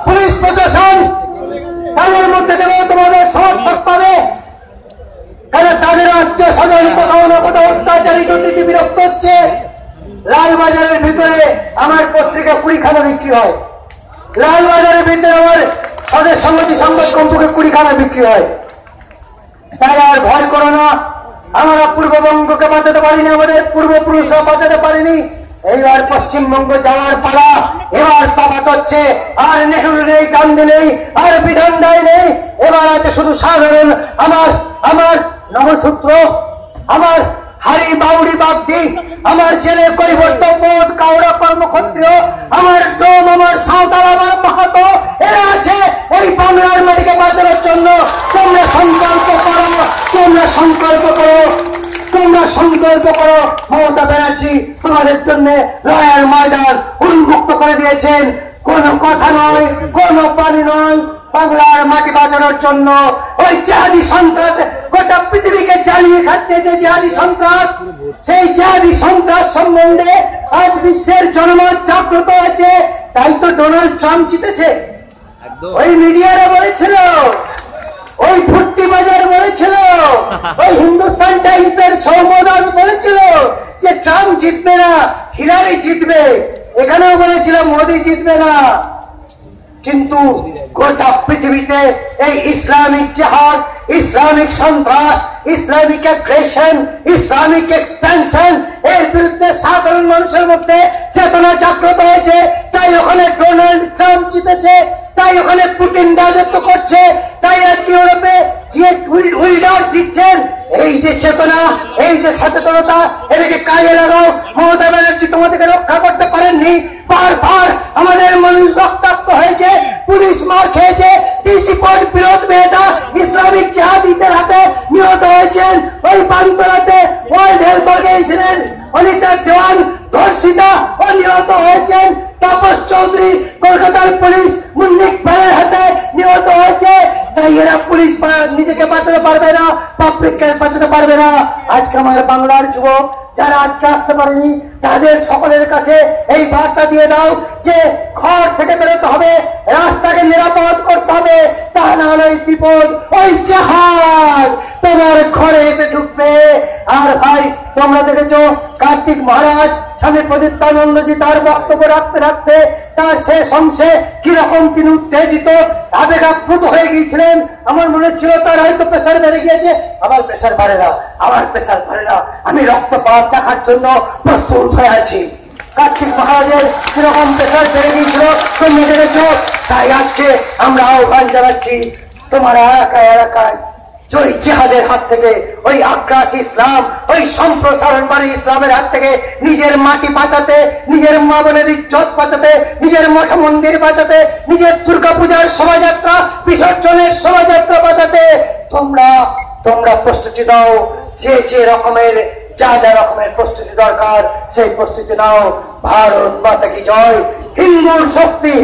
পুলিশ প্রশাসন, তাদের মধ্যে থেকে তোমাদের সমর্থক পাবে, কারণ তাদের আত্মীয় স্বজন কোথাও না কোথাও অত্যাচারিত দিতে বিরক্ত হচ্ছে। লালবাজারের ভিতরে আমার পত্রিকা 20খানা বিক্রি হয়, লালবাজারের ভিতরে আমার স্বদেশ সমিতি সংবাদ কমপক্ষে 20খানা বিক্রি হয়। তাই আর ভয় করো না, আমরা পূর্ববঙ্গকে বাঁচাতে পারিনি, আমাদের পূর্বপুরুষরা বাঁচাতে পারিনি, এইবার পশ্চিমবঙ্গ যাওয়ার পালা। এবার তফাৎ হচ্ছে, আর নেহরু নেই, গান্ধী নেই, আর বিধান রায় নেই। এবার আছে শুধু সাধারণ আমার নবসূত্র, আমার হারি বাউরি বাগদি, আমার জেলে কৈবর্তবোধ কাউরা কর্মক্ষত্রিয়, আমার ডোম, আমার সাঁওতাল, আমার মাহাতো, এরা আছে এই বাংলার মাটিকে বাঁচানোর জন্য। তোমরা সংকল্প করো, তোমরা সংকল্প করো, তোমরা সংকল্প করো। মমতা ব্যানার্জি তোমাদের জন্য লড়াইয়ের ময়দান উন্মুক্ত করে দিয়েছেন। কোন কথা নয়, কোন পানি নয়, বাংলার মাটি বাঁচানোর জন্য। ওই জিহাদি সন্ত্রাস গোটা পৃথিবীকে জ্বালিয়ে খাচ্ছে যে জিহাদি সন্ত্রাস, সেই জিহাদি সন্ত্রাস সম্বন্ধে আজ বিশ্বের জনমত জাগ্রত হয়েছে। তাই তো ডোনাল্ড ট্রাম্প জিতেছে। ওই মিডিয়ারা বলেছিল, ওই ফুর্তি বাজার বলেছিল, ওই হিন্দুস্তান টাইমসের সৌম্য দাস বলেছিল যে ট্রাম্প জিতবে না, হিলারি জিতবে। এখানেও বলেছিল মোদী জিতবে না। কিন্তু গোটা পৃথিবীতে এই ইসলামিক জিহাদ, ইসলামিক সন্ত্রাস, ইসলামিক অ্যাগ্রেশন, ইসলামিক এক্সপ্যানশন, এর বিরুদ্ধে সাধারণ মানুষের মধ্যে চেতনা জাগ্রত হয়েছে। তাই ওখানে ডোনাল্ড ট্রাম্প জিতেছে, তাই ওখানে পুতিন রাজত্ব করছে, তাই আজকে ইউরোপে গিয়ে উইল্ডার জিতছেন। এই যে চেতনা, এই যে সচেতনতা, এটাকে কাজে লাগাও। মমতা ব্যানার্জি তোমাদেরকে রক্ষা করতে পারেননি। বারবার আমাদের মানুষ রক্তাক্ত হয়েছে, পুলিশ মার খেয়েছে, ডিসি কোড বিরোধ মেয়েটা ইসলামিক জিহাদিদের হাতে নিহত হয়েছেন। ওই বান্তরাতে ওয়ার্ল্ড হেলথ অর্গানাইজেশনের অনিতা দেওয়ান ধর্ষিতা ও নিহত হয়েছেন। তাপস চৌধুরী কলকাতার পুলিশ মুন্নিক ভাইয়ের হাতে নিহত হয়েছে। তাই এরা পুলিশ নিজেকে বাঁচাতে পারবে না, পাবলিককে বাঁচাতে পারবে না। আজকে আমার বাংলার যুবক যারা আজকে আসতে পারেনি, তাদের সকলের কাছে এই বার্তা দিয়ে দাও যে ঘর থেকে বেরোতে হবে, রাস্তাকে নিরাপদ করতে হবে, তা না হলে বিপদ ওই জাহাজ তোমার ঘরে এসে ঢুকবে। আর ভাই, তোমরা দেখেছো কার্তিক মহারাজ স্বামী প্রদীপ্তানন্দজি তার বক্তব্য রাখতে রাখতে তার শেষ অংশে কিরকম তিনি উত্তেজিত, আবেগাপ্লুত হয়ে গিয়েছিলেন। আমার মনে ছিল তার হয়তো প্রেশার বেড়ে গিয়েছে। আমার প্রেশার বাড়ে না, আমার প্রেশার বাড়ে না। আমি রক্তপাত দেখার জন্য প্রস্তুত হয়ে আছি। কার্তিক মহারাজের কিরকম প্রেশার বেড়ে গিয়েছিল তুমি দেখেছ। তাই আজকে আমরা আহ্বান জানাচ্ছি, তোমার এলাকায় এলাকায় ওই জিহাদের হাত থেকে, ওই আগ্রাসী ইসলাম, ওই সম্প্রসারণকারী ইসলামের হাত থেকে নিজের মাটি বাঁচাতে, নিজের মা বোনের ইজ্জত বাঁচাতে, নিজের মঠ মন্দির বাঁচাতে, নিজের দুর্গাপূজার শোভাযাত্রা, বিসর্জনের শোভাযাত্রা বাঁচাতে তোমরা প্রস্তুতি দাও। যে রকমের যা রকমের প্রস্তুতি দরকার সেই প্রস্তুতি নাও। ভারত মাতা কি জয়। হিন্দুর শক্তি।